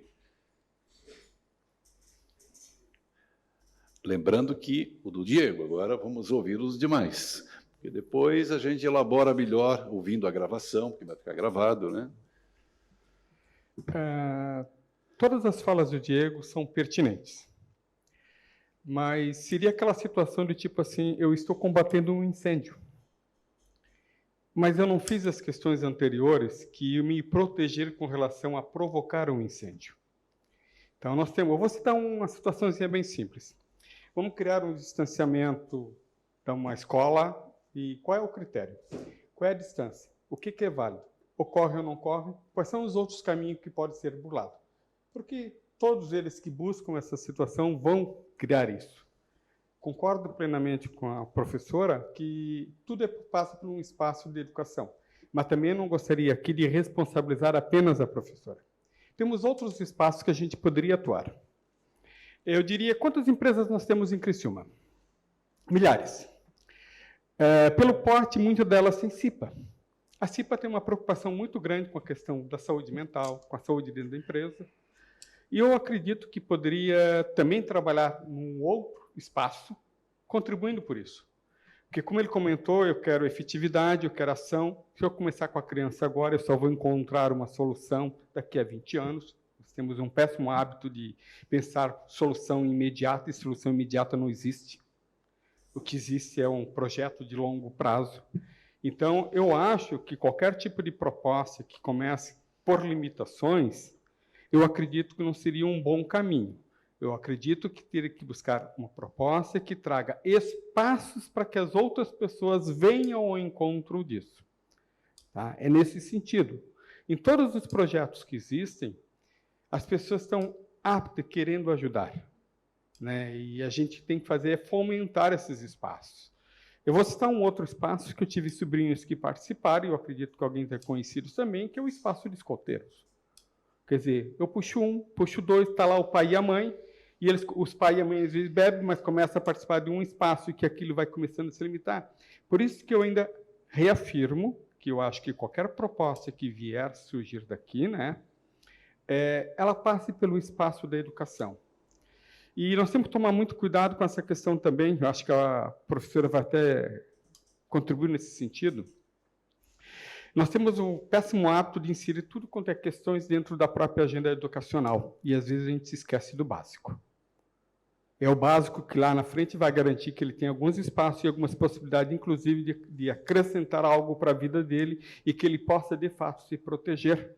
Lembrando que o do Diego, agora vamos ouvir os demais. Porque depois a gente elabora melhor ouvindo a gravação, porque vai ficar gravado, né? Todas as falas do Diego são pertinentes. Mas seria aquela situação de tipo assim, eu estou combatendo um incêndio. Mas eu não fiz as questões anteriores que iam me proteger com relação a provocar um incêndio. Então, eu vou citar uma situaçãozinha bem simples. Vamos criar um distanciamento de uma escola e qual é o critério? Qual é a distância? O que é válido? Ocorre ou não ocorre? Quais são os outros caminhos que podem ser burlados? Porque todos eles que buscam essa situação vão criar isso. Concordo plenamente com a professora que tudo passa por um espaço de educação, mas também não gostaria aqui de responsabilizar apenas a professora. Temos outros espaços que a gente poderia atuar. Eu diria, quantas empresas nós temos em Criciúma? Milhares. Pelo porte, muitas delas têm CIPA. A CIPA tem uma preocupação muito grande com a questão da saúde mental, com a saúde dentro da empresa. E eu acredito que poderia também trabalhar num outro espaço, contribuindo por isso. Porque, como ele comentou, eu quero efetividade, eu quero ação. Se eu começar com a criança agora, eu só vou encontrar uma solução daqui a 20 anos. Nós temos um péssimo hábito de pensar solução imediata, e solução imediata não existe. O que existe é um projeto de longo prazo. Então, eu acho que qualquer tipo de proposta que comece por limitações, eu acredito que não seria um bom caminho. Eu acredito que teria que buscar uma proposta que traga espaços para que as outras pessoas venham ao encontro disso. Tá? É nesse sentido. Em todos os projetos que existem, as pessoas estão aptas, querendo ajudar. Né? E a gente tem que fazer é fomentar esses espaços. Eu vou citar um outro espaço que eu tive sobrinhos que participaram, e eu acredito que alguém tenha conhecido também, que é o espaço de escoteiros. Quer dizer, eu puxo um, puxo dois, está lá o pai e a mãe, e os pais e a mãe às vezes bebem, mas começam a participar de um espaço e que aquilo vai começando a se limitar. Por isso que eu ainda reafirmo que eu acho que qualquer proposta que vier surgir daqui, né, ela passe pelo espaço da educação. E nós temos que tomar muito cuidado com essa questão também, eu acho que a professora vai até contribuir nesse sentido. Nós temos o péssimo hábito de inserir tudo quanto é questões dentro da própria agenda educacional, e às vezes a gente se esquece do básico. É o básico que lá na frente vai garantir que ele tem alguns espaços e algumas possibilidades, inclusive, de acrescentar algo para a vida dele e que ele possa, de fato, se proteger.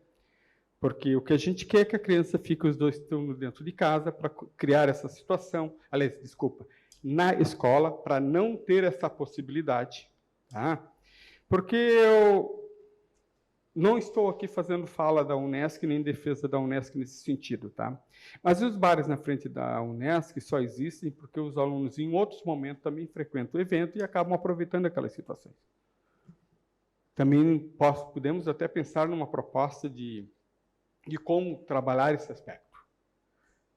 Porque o que a gente quer é que a criança fique os 2 turnos dentro de casa para criar essa situação, aliás, desculpa, na escola, para não ter essa possibilidade. Tá? Porque eu não estou aqui fazendo fala da Unesc, nem defesa da Unesc nesse sentido. Tá? Mas os bares na frente da Unesc só existem porque os alunos, em outros momentos, também frequentam o evento e acabam aproveitando aquelas situações. Também podemos até pensar numa proposta de como trabalhar esse aspecto.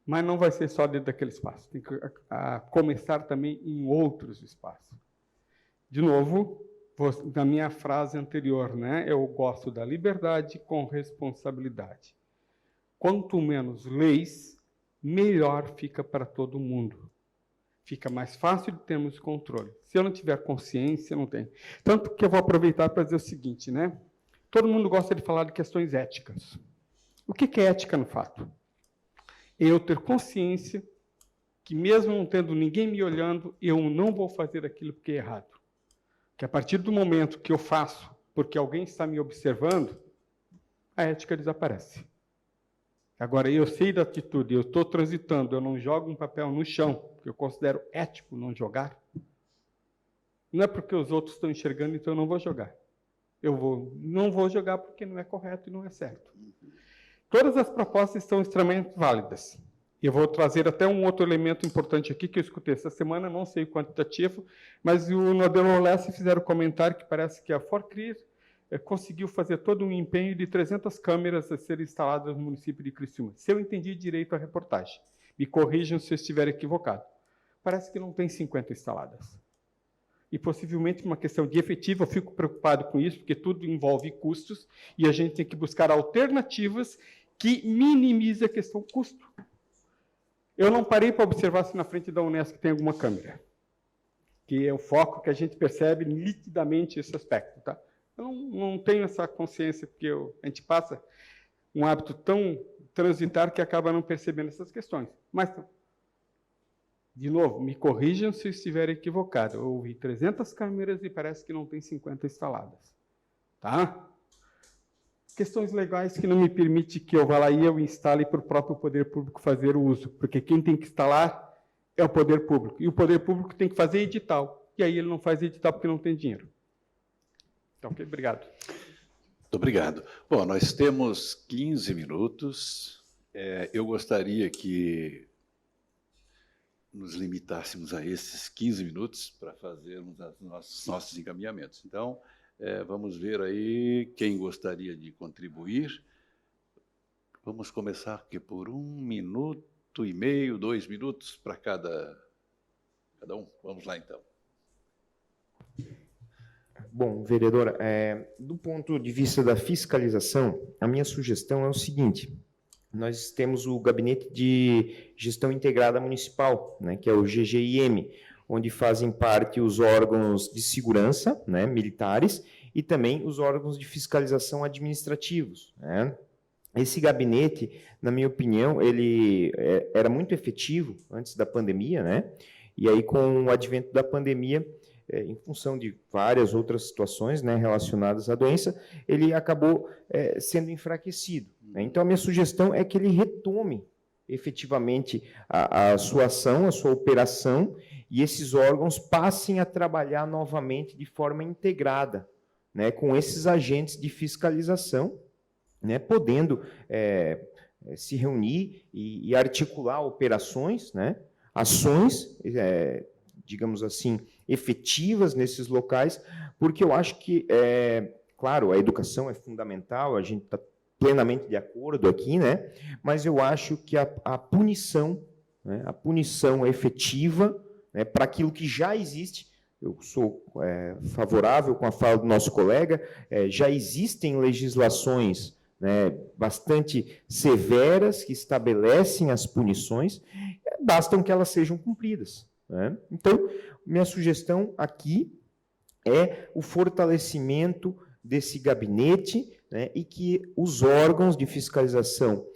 Mas não vai ser só dentro daquele espaço. Tem que começar também em outros espaços. De novo, na minha frase anterior, né, eu gosto da liberdade com responsabilidade. Quanto menos leis, melhor fica para todo mundo. Fica mais fácil de termos controle. Se eu não tiver consciência, não tem. Tanto que eu vou aproveitar para dizer o seguinte, né? Todo mundo gosta de falar de questões éticas. O que é ética no fato? Eu ter consciência que, mesmo não tendo ninguém me olhando, eu não vou fazer aquilo porque é errado. Que a partir do momento que eu faço porque alguém está me observando, a ética desaparece. Agora, eu sei da atitude, eu estou transitando, eu não jogo um papel no chão, porque eu considero ético não jogar. Não é porque os outros estão enxergando, então eu não vou jogar. Não vou jogar porque não é correto e não é certo. Todas as propostas estão extremamente válidas. Eu vou trazer até um outro elemento importante aqui que eu escutei essa semana, não sei o quantitativo, mas o Nodelo Lessa fizeram um comentário que parece que a Forcrir conseguiu fazer todo um empenho de 300 câmeras a serem instaladas no município de Criciúma. Se eu entendi direito a reportagem, me corrijam se eu estiver equivocado. Parece que não tem 50 instaladas. E possivelmente uma questão de efetivo, eu fico preocupado com isso, porque tudo envolve custos, e a gente tem que buscar alternativas que minimize a questão custo. Eu não parei para observar se na frente da Unesco tem alguma câmera, que é o foco que a gente percebe nitidamente esse aspecto. Tá? Eu não tenho essa consciência, porque a gente passa um hábito tão transitar que acaba não percebendo essas questões. Mas, de novo, me corrijam se eu estiver equivocado. Eu ouvi 300 câmeras e parece que não tem 50 instaladas. Tá? Questões legais que não me permitem que eu vá lá e eu instale para o próprio poder público fazer o uso, porque quem tem que instalar é o poder público. E o poder público tem que fazer edital. E aí ele não faz edital porque não tem dinheiro. Então, ok, obrigado. Muito obrigado. Bom, nós temos 15 minutos. Eu gostaria que nos limitássemos a esses 15 minutos para fazermos os nossos encaminhamentos. Então, vamos ver aí quem gostaria de contribuir. Vamos começar aqui por 1 minuto e meio, 2 minutos para cada um. Vamos lá, então. Bom, vereadora, do ponto de vista da fiscalização, a minha sugestão é o seguinte: nós temos o Gabinete de Gestão Integrada Municipal, né, que é o GGIM, onde fazem parte os órgãos de segurança, né, militares, e também os órgãos de fiscalização administrativos, né. Esse gabinete, na minha opinião, ele era muito efetivo antes da pandemia, né, e aí com o advento da pandemia, em função de várias outras situações, né, relacionadas à doença, ele acabou sendo enfraquecido, né. Então, a minha sugestão é que ele retome efetivamente a sua ação, a sua operação, e esses órgãos passem a trabalhar novamente de forma integrada, né, com esses agentes de fiscalização, né, podendo se reunir e articular operações, né, ações, digamos assim, efetivas nesses locais, porque eu acho que, claro, a educação é fundamental, a gente está plenamente de acordo aqui, né, mas eu acho que a punição, né, a punição efetiva, né, para aquilo que já existe. Eu sou favorável com a fala do nosso colega, já existem legislações, né, bastante severas que estabelecem as punições, bastam que elas sejam cumpridas, né? Então, minha sugestão aqui é o fortalecimento desse gabinete, né, e que os órgãos de fiscalização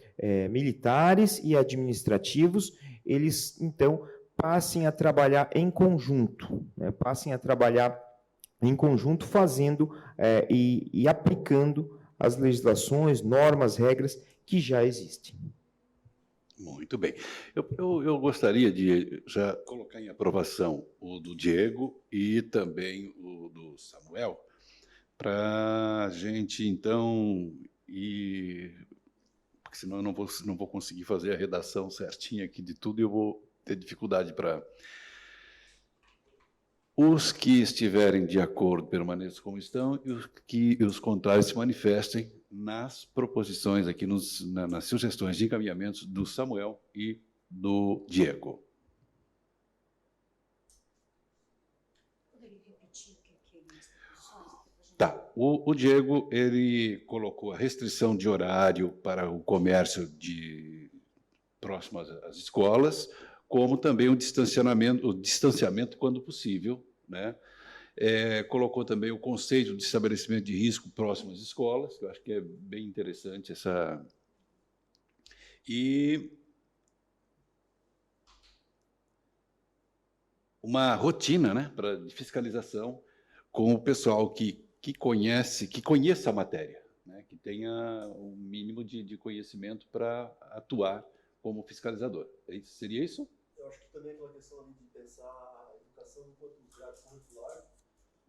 militares e administrativos, eles, então, passem a trabalhar em conjunto, né, fazendo e aplicando as legislações, normas, regras que já existem. Muito bem. Eu gostaria de já colocar em aprovação o do Diego e também o do Samuel, para a gente, então, porque senão eu não vou conseguir fazer a redação certinha aqui de tudo e eu vou ter dificuldade para... Os que estiverem de acordo permaneçam como estão e os contrários se manifestem nas proposições aqui, nas sugestões de encaminhamentos do Samuel e do Diego. Tá. O Diego, ele colocou a restrição de horário para o comércio próximo às escolas, como também o distanciamento quando possível, né? Colocou também o conceito de estabelecimento de risco próximo às escolas, que eu acho que é bem interessante essa... E uma rotina, né, de fiscalização com o pessoal que conheça a matéria, né, que tenha um mínimo de conhecimento para atuar como fiscalizador. Seria isso? Eu acho que também aquela questão ali de pensar a educação enquanto grade curricular,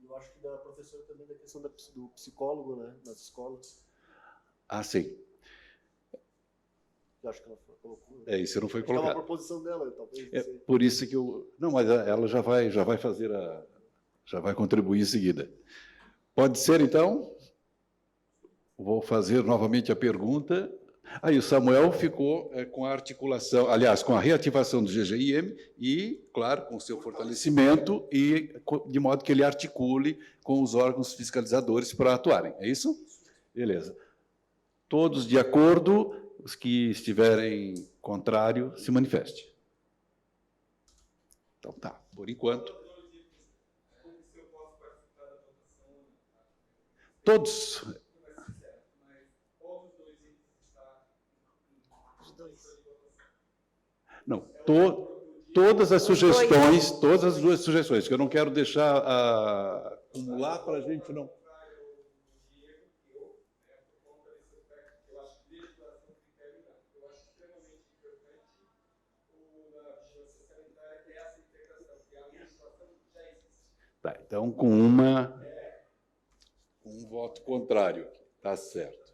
e eu acho que da professora também da questão do psicólogo, né, nas escolas. Ah, sim. Eu acho que ela colocou. Isso não foi colocado. É uma proposição dela, talvez. Por isso que eu... Não, mas ela já vai fazer já vai contribuir em seguida. Pode ser, então? Vou fazer novamente a pergunta. Aí o Samuel ficou com a articulação, aliás, com a reativação do GGIM e, claro, com o seu fortalecimento e de modo que ele articule com os órgãos fiscalizadores para atuarem. É isso? Beleza. Todos de acordo, Os que estiverem contrário, se manifeste. Então tá, por enquanto. Todos. Não, todas as sugestões, todas as duas sugestões, que eu não quero deixar acumular para a gente não... Tá, então, com um voto contrário, tá certo.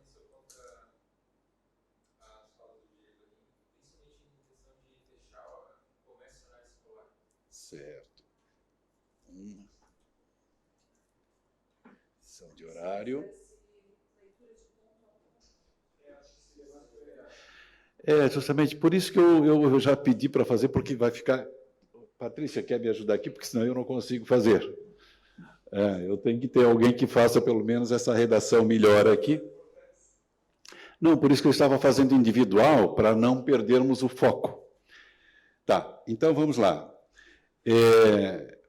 Certo. São de horário. É, justamente por isso que eu já pedi para fazer, porque vai ficar... Patrícia, quer me ajudar aqui? Porque senão eu não consigo fazer. Eu tenho que ter alguém que faça pelo menos essa redação melhor aqui. Não, por isso que eu estava fazendo individual, para não perdermos o foco. Tá, então vamos lá.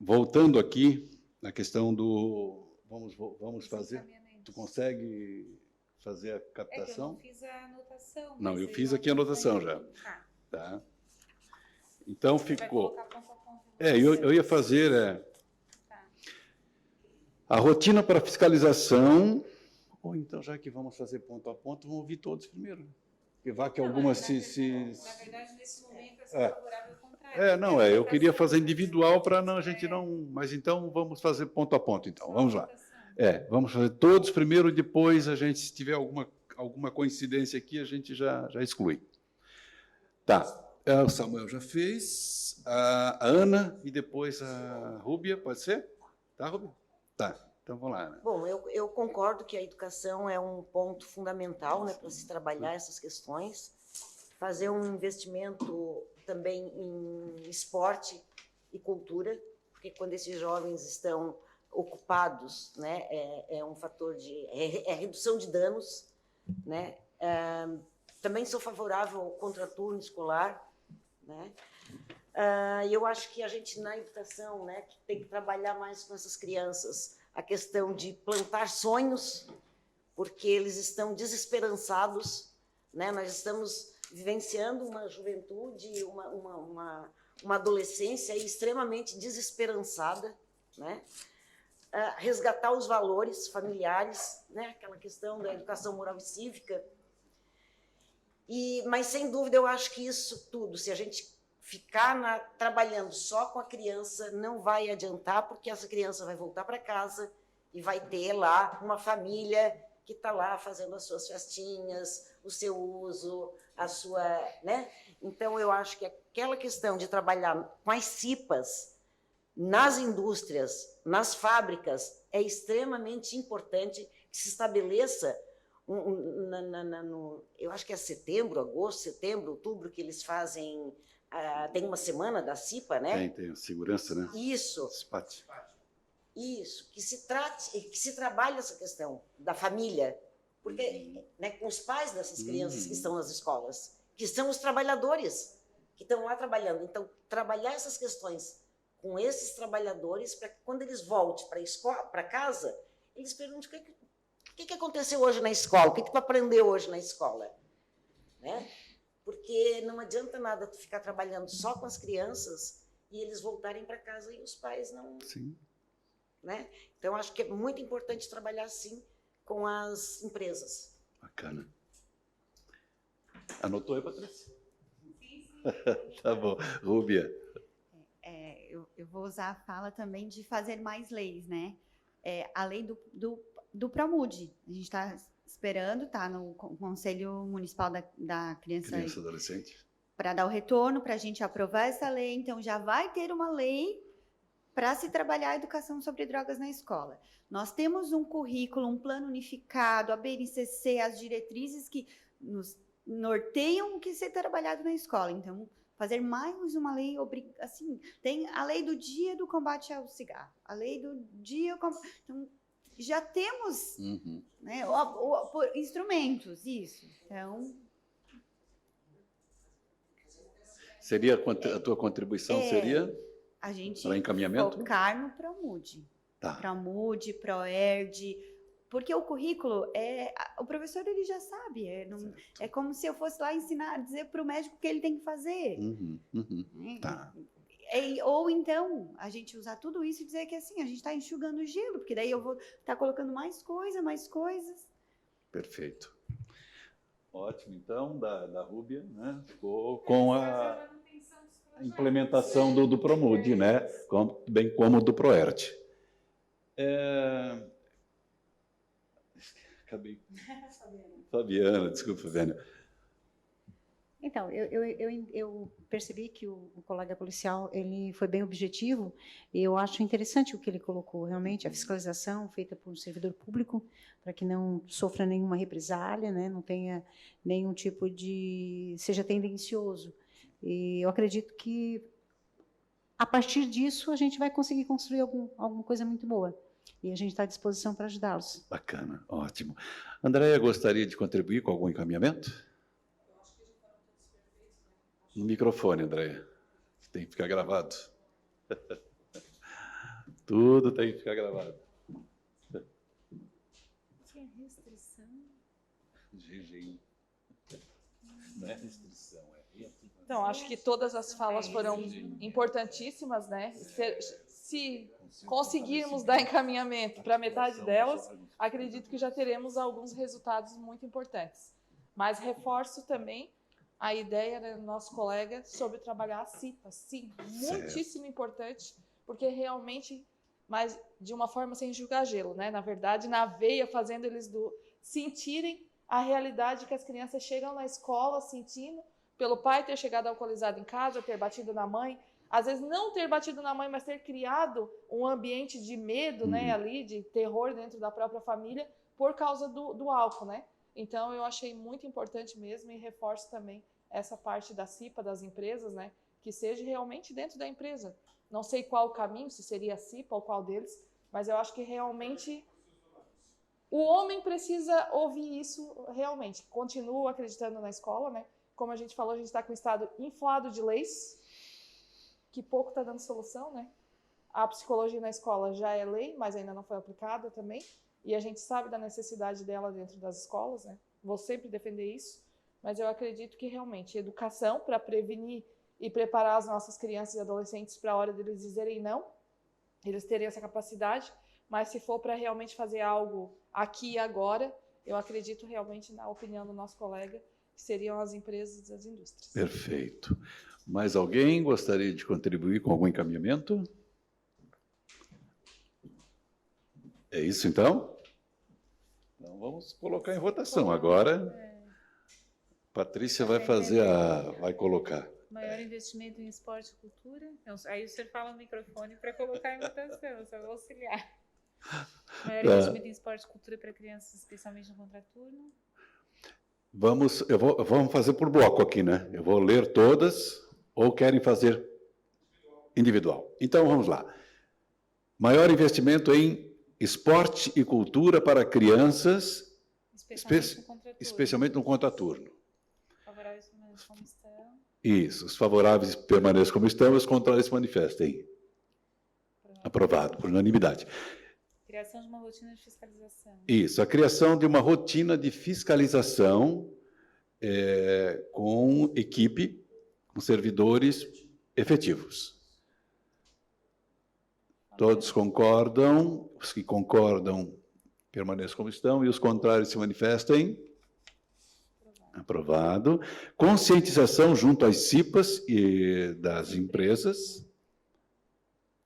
Voltando aqui na questão do... Vamos fazer? Tu consegue fazer a captação? É que eu não fiz a anotação. Não, eu fiz aqui a anotação já. Tá. Então ficou... eu ia fazer... A rotina para fiscalização... Ou então, já que vamos fazer ponto a ponto, vamos ouvir todos primeiro. Porque vai que algumas se... Na verdade, nesse momento, é favorável ao contrário. Eu queria fazer individual para a gente não... Mas então, vamos fazer ponto a ponto, então. Vamos lá. Vamos fazer todos primeiro, e depois a gente, se tiver alguma coincidência aqui, a gente já exclui. Tá. O Samuel já fez, a Ana e depois a Rúbia, pode ser? Tá, Rúbia? Tá. Então, vamos lá, Ana. Bom, eu concordo que a educação é um ponto fundamental, né, para se trabalhar essas questões. Fazer um investimento também em esporte e cultura, porque quando esses jovens estão ocupados, né, é um fator de... É redução de danos, né? Também sou favorável ao contraturno escolar, né? Eu acho que a gente, na educação, né, tem que trabalhar mais com essas crianças, a questão de plantar sonhos, porque eles estão desesperançados, né? Nós estamos vivenciando uma juventude, uma adolescência extremamente desesperançada, né? Resgatar os valores familiares, né? Aquela questão da educação moral e cívica. Mas, sem dúvida, eu acho que isso tudo, se a gente ficar trabalhando só com a criança, não vai adiantar, porque essa criança vai voltar para casa e vai ter lá uma família que está lá fazendo as suas festinhas, o seu uso, a sua... né? Então, eu acho que aquela questão de trabalhar com as CIPAs nas indústrias, nas fábricas, é extremamente importante que se estabeleça, eu acho que é setembro, agosto, setembro, outubro, que eles fazem... tem uma semana da CIPA, né? Tem segurança, né? Isso. SPAT. Isso, que se trabalhe essa questão da família, porque, né, com os pais dessas crianças que estão nas escolas, que são os trabalhadores que estão lá trabalhando. Então, trabalhar essas questões com esses trabalhadores, para que quando eles voltem para casa, eles perguntem o que aconteceu hoje na escola, o que tu aprendeu hoje na escola, né? Porque não adianta nada tu ficar trabalhando só com as crianças e eles voltarem para casa e os pais não... Sim. Né? Então, acho que é muito importante trabalhar assim com as empresas. Bacana. Anotou aí, Patrícia? Sim. Tá bom. Rúbia. Eu vou usar a fala também de fazer mais leis, né? A lei do Promude. A gente está esperando, está no Conselho Municipal da Criança e Adolescente, para dar o retorno, para a gente aprovar essa lei. Então, já vai ter uma lei para se trabalhar a educação sobre drogas na escola. Nós temos um currículo, um plano unificado, a BNCC, as diretrizes que nos norteiam o que ser trabalhado na escola. Então, fazer mais uma lei, assim, tem a lei do dia do combate ao cigarro, a lei do dia... Então, já temos né, instrumentos, isso. Então, Seria a tua contribuição seria A gente para encaminhamento? focar no ProMUD. Tá. ProMUD, ProERD, porque o currículo, o professor ele já sabe, é como se eu fosse lá ensinar, dizer para o médico o que ele tem que fazer. Tá. Ou então, a gente usar tudo isso e dizer que assim, a gente está enxugando o gelo, porque daí eu vou estar colocando mais coisas. Perfeito. Ótimo, então, da Rúbia, né? Ficou com a implementação do ProMUD, né? Bem como do ProERD. Acabei. Fabiana, desculpa, Fabiana. Então, eu percebi que o colega policial ele foi bem objetivo e eu acho interessante o que ele colocou, realmente, a fiscalização feita por um servidor público, para que não sofra nenhuma represália, né, não tenha nenhum tipo de... seja tendencioso. E eu acredito que, a partir disso, a gente vai conseguir construir alguma coisa muito boa. E a gente está à disposição para ajudá-los. Bacana, ótimo. Andréia, gostaria de contribuir com algum encaminhamento? No microfone, Andréia. Tem que ficar gravado. Tudo tem que ficar gravado. Tinha restrição? GG. Não é restrição, é reativação. Então, acho que todas as falas foram importantíssimas, né? Se conseguirmos dar encaminhamento para metade delas, acredito que já teremos alguns resultados muito importantes. Mas reforço também a ideia do nosso colega sobre trabalhar a CIPA. Sim, muitíssimo importante, porque realmente, mas de uma forma sem enxugar gelo, né? Na verdade, na veia, fazendo eles sentirem a realidade que as crianças chegam na escola sentindo, pelo pai ter chegado alcoolizado em casa, ter batido na mãe, às vezes não ter batido na mãe, mas ter criado um ambiente de medo, né, ali, de terror dentro da própria família, por causa do álcool, né? Então, eu achei muito importante mesmo e reforço também essa parte da CIPA, das empresas, né, que seja realmente dentro da empresa. Não sei qual o caminho, se seria a CIPA ou qual deles, mas eu acho que realmente o homem precisa ouvir isso realmente. Continuo acreditando na escola, né? Como a gente falou, a gente está com o Estado inflado de leis, que pouco está dando solução, né? A psicologia na escola já é lei, mas ainda não foi aplicada também, e a gente sabe da necessidade dela dentro das escolas, né? Vou sempre defender isso, mas eu acredito que realmente educação para prevenir e preparar as nossas crianças e adolescentes para a hora deles dizerem não, eles terem essa capacidade, mas se for para realmente fazer algo aqui e agora, eu acredito realmente na opinião do nosso colega, que seriam as empresas e as indústrias. Perfeito. Mais alguém gostaria de contribuir com algum encaminhamento? É isso, então? Então, vamos colocar em votação. Agora, Patrícia vai vai colocar. Maior investimento em esporte e cultura? Então, aí o senhor fala no microfone para colocar em votação, eu só vou auxiliar. Maior investimento em esporte e cultura para crianças, especialmente no contraturno? Vamos fazer por bloco aqui, né? Eu vou ler todas, ou querem fazer individual? Então, vamos lá. Maior investimento em esporte e cultura para crianças, especialmente no contraturno. Favoráveis permaneçam como estão. Isso, os favoráveis permaneçam como estão, os contrários se manifestem. Aprovado, por unanimidade. Criação de uma rotina de fiscalização. Isso, a criação de uma rotina de fiscalização com equipe, com servidores efetivos. Todos concordam, os que concordam permaneçam como estão e os contrários se manifestem. Aprovado. Conscientização junto às CIPAs e das empresas.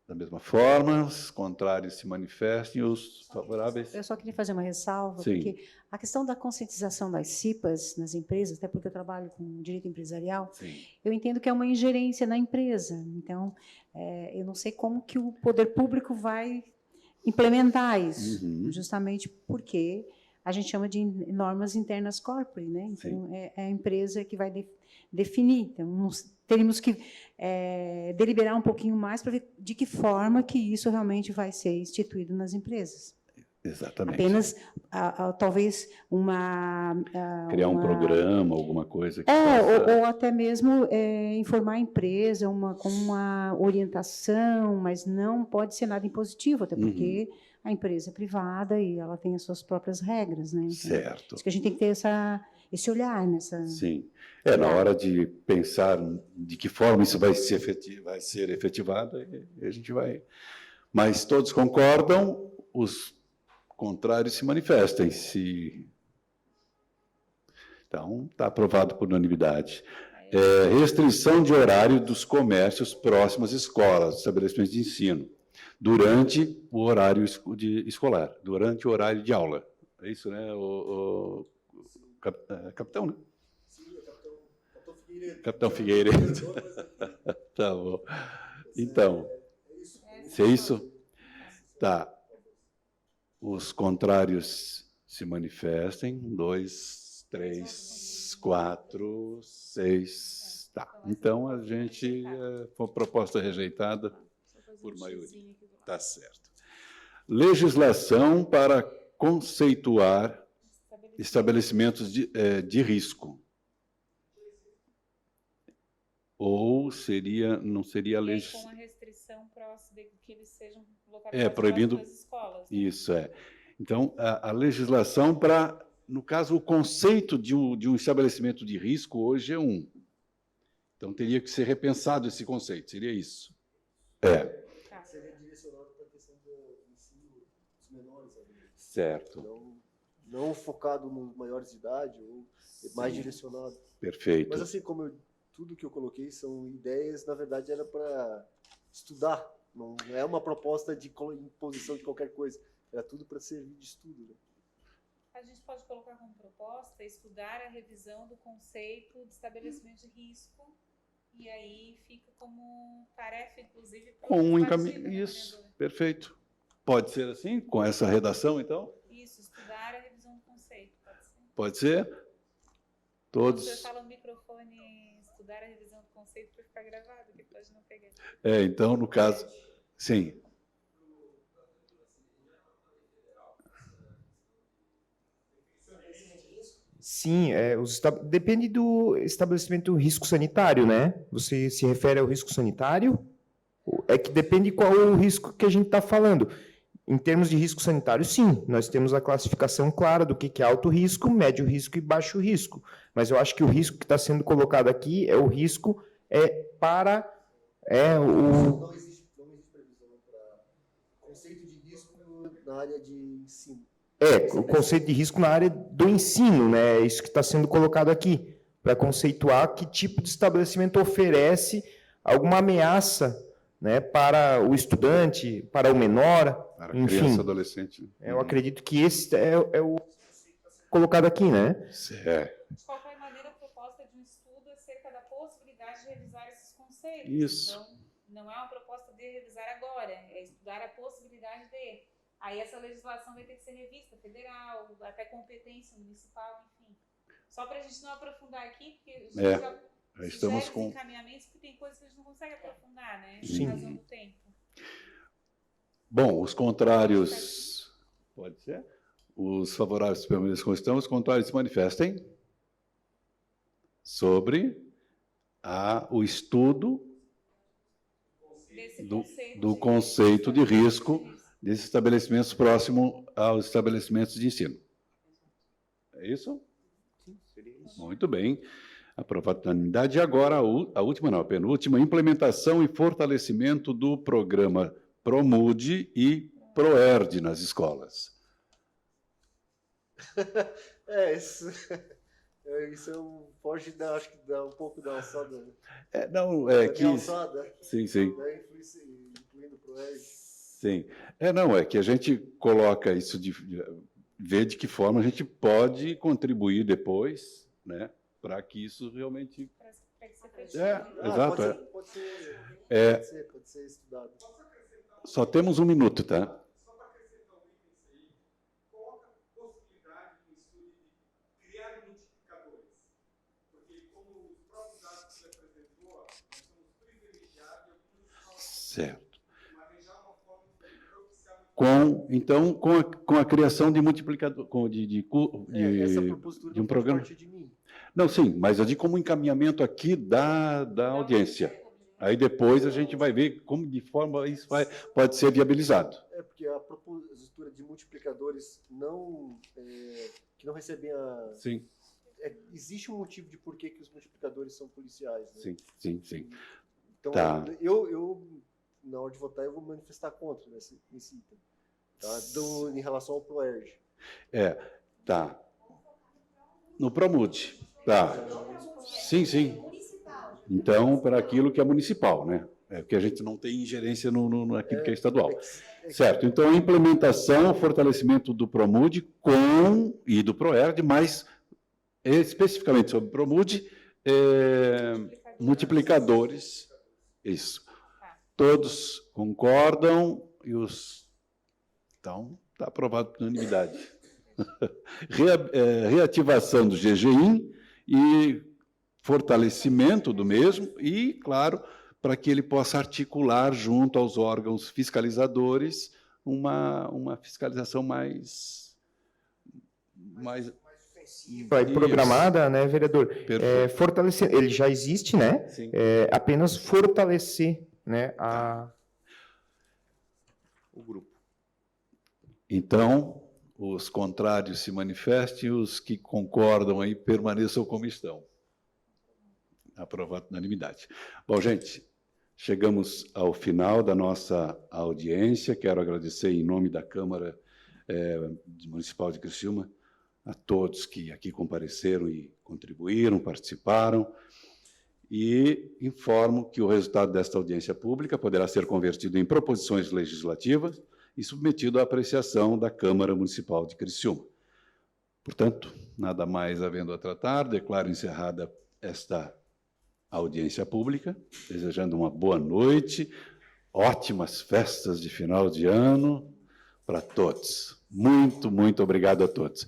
Da mesma forma, os contrários se manifestem, os favoráveis... Eu só queria fazer uma ressalva, Sim. porque a questão da conscientização das CIPAs nas empresas, até porque eu trabalho com direito empresarial, Sim. eu entendo que é uma ingerência na empresa. Então, eu não sei como que o poder público vai implementar isso, justamente porque a gente chama de normas internas corporate, né? Então, é a empresa que vai definir. Então, teríamos que deliberar um pouquinho mais para ver de que forma que isso realmente vai ser instituído nas empresas. Exatamente. Apenas, talvez, Criar um programa, alguma coisa. Que ou até mesmo informar a empresa com uma orientação, mas não pode ser nada impositivo, até porque a empresa é privada e ela tem as suas próprias regras, né? Então, certo. acho que a gente tem que ter esse olhar nessa... Sim. Na hora de pensar de que forma isso vai ser efetivado, a gente vai... Mas todos concordam, os contrários se manifestem. Então, está aprovado por unanimidade. Restrição de horário dos comércios próximos às escolas, estabelecimentos de ensino, durante o horário escolar, durante o horário de aula. É isso, né, o capitão, né? Sim, capitão Figueiredo. Capitão Figueiredo. Tá bom. Então, se é isso? Tá. Os contrários se manifestem. 2, 3, 4, 6. Tá. Então, a gente foi uma proposta rejeitada por maioria. Tá certo. Legislação para conceituar estabelecimentos de risco. Ou não seria a legislação... Com a restrição próxima de que eles sejam localizados proibindo nas escolas. Né? Isso, Então, a legislação para, no caso, o conceito de um estabelecimento de risco hoje é um. Então, teria que ser repensado esse conceito, seria isso. Seria direcionado para a questão do ensino dos menores. Certo. Não focado nos maiores de idade, ou mais direcionado. Perfeito. Mas, assim, tudo que eu coloquei são ideias, na verdade, era para estudar. Não é uma proposta de imposição de qualquer coisa. Era tudo para servir de estudo. Né? A gente pode colocar como proposta estudar a revisão do conceito de estabelecimento de risco, e aí fica como tarefa, inclusive, para com um encaminhamento. Isso, perfeito. Pode ser assim, com essa redação, então? Isso, estudar a revisão do conceito, pode ser? Pode ser? Todos. Você fala no microfone, estudar a revisão do conceito para ficar gravado, que pode não pegar. Então, no caso, sim. Sim, depende do estabelecimento risco sanitário, né? Você se refere ao risco sanitário? É que depende qual o risco que a gente está falando. Em termos de risco sanitário, sim, nós temos a classificação clara do que é alto risco, médio risco e baixo risco. Mas eu acho que o risco que está sendo colocado aqui é o risco para Não existe previsão para conceito de risco na área de ensino. O conceito de risco na área do ensino, né? É isso que está sendo colocado aqui, para conceituar que tipo de estabelecimento oferece alguma ameaça, né, para o estudante, para o menor, para enfim. Criança e adolescente. Eu acredito que esse é o colocado aqui, né? De qualquer maneira, a proposta de um estudo acerca da possibilidade de revisar esses conceitos. Isso. Então, não é uma proposta de revisar agora, é estudar a possibilidade de. Aí essa legislação vai ter que ser revista, federal, até competência municipal, enfim. Só para a gente não aprofundar aqui, porque a gente já estamos com encaminhamentos, porque tem coisas que a gente não consegue aprofundar, né? Sim. Em razão do tempo. Bom, os contrários... Pode ser? Os favoráveis permaneçam como estão, os contrários se manifestem sobre o estudo do conceito de risco desses estabelecimentos próximos aos estabelecimentos de ensino. É isso? Sim, seria isso. Muito bem. Aprovado por unanimidade. E agora a penúltima, implementação e fortalecimento do programa ProMude e ProERD nas escolas. Isso foge acho que dá um pouco da alçada. Que... alçada. Sim. Incluindo o ProERD. Sim. É que a gente coloca isso ver de que forma a gente pode contribuir depois, né, para que isso realmente... Exato. Pode ser estudado. Só temos 1 minuto, tá? Só para acrescentar um item aí, coloca a possibilidade do estudo de criar multiplicadores. Porque, como os próprios dados que você apresentou, nós somos privilegiados em algumas escolas. Certo. com a criação de multiplicador, essa propositura de um programa. parte de mim. Não, sim, mas eu digo como encaminhamento aqui da audiência. Aí depois a gente vai ver como, de forma isso pode ser viabilizado. Porque a propositura de multiplicadores que não recebem a... Sim. Existe um motivo de por que os multiplicadores são policiais. Né? Sim. Então, Tá. eu, na hora de votar, eu vou manifestar contra nesse item. Tá? Em relação ao PROERG. Tá. No PROMUD. Tá. Sim. Então, para aquilo que é municipal, né? Porque a gente não tem ingerência naquilo que é estadual. Certo. Então, a implementação, fortalecimento do PROMUD e do PROERG, mas especificamente sobre o PROMUD, multiplicadores. Isso. Todos concordam Então, está aprovado por unanimidade. Reativação do GGIM e fortalecimento do mesmo e, claro, para que ele possa articular junto aos órgãos fiscalizadores uma fiscalização mais Vai programada, né, vereador? Fortalecer, ele já existe, né? Apenas fortalecer, né, o grupo. Então, os contrários se manifestem, os que concordam aí permaneçam como estão. Aprovado por unanimidade. Bom, gente, chegamos ao final da nossa audiência. Quero agradecer em nome da Câmara Municipal de Criciúma a todos que aqui compareceram e contribuíram, participaram. E informo que o resultado desta audiência pública poderá ser convertido em proposições legislativas e submetido à apreciação da Câmara Municipal de Criciúma. Portanto, nada mais havendo a tratar, declaro encerrada esta audiência pública, desejando uma boa noite, ótimas festas de final de ano para todos. Muito obrigado a todos.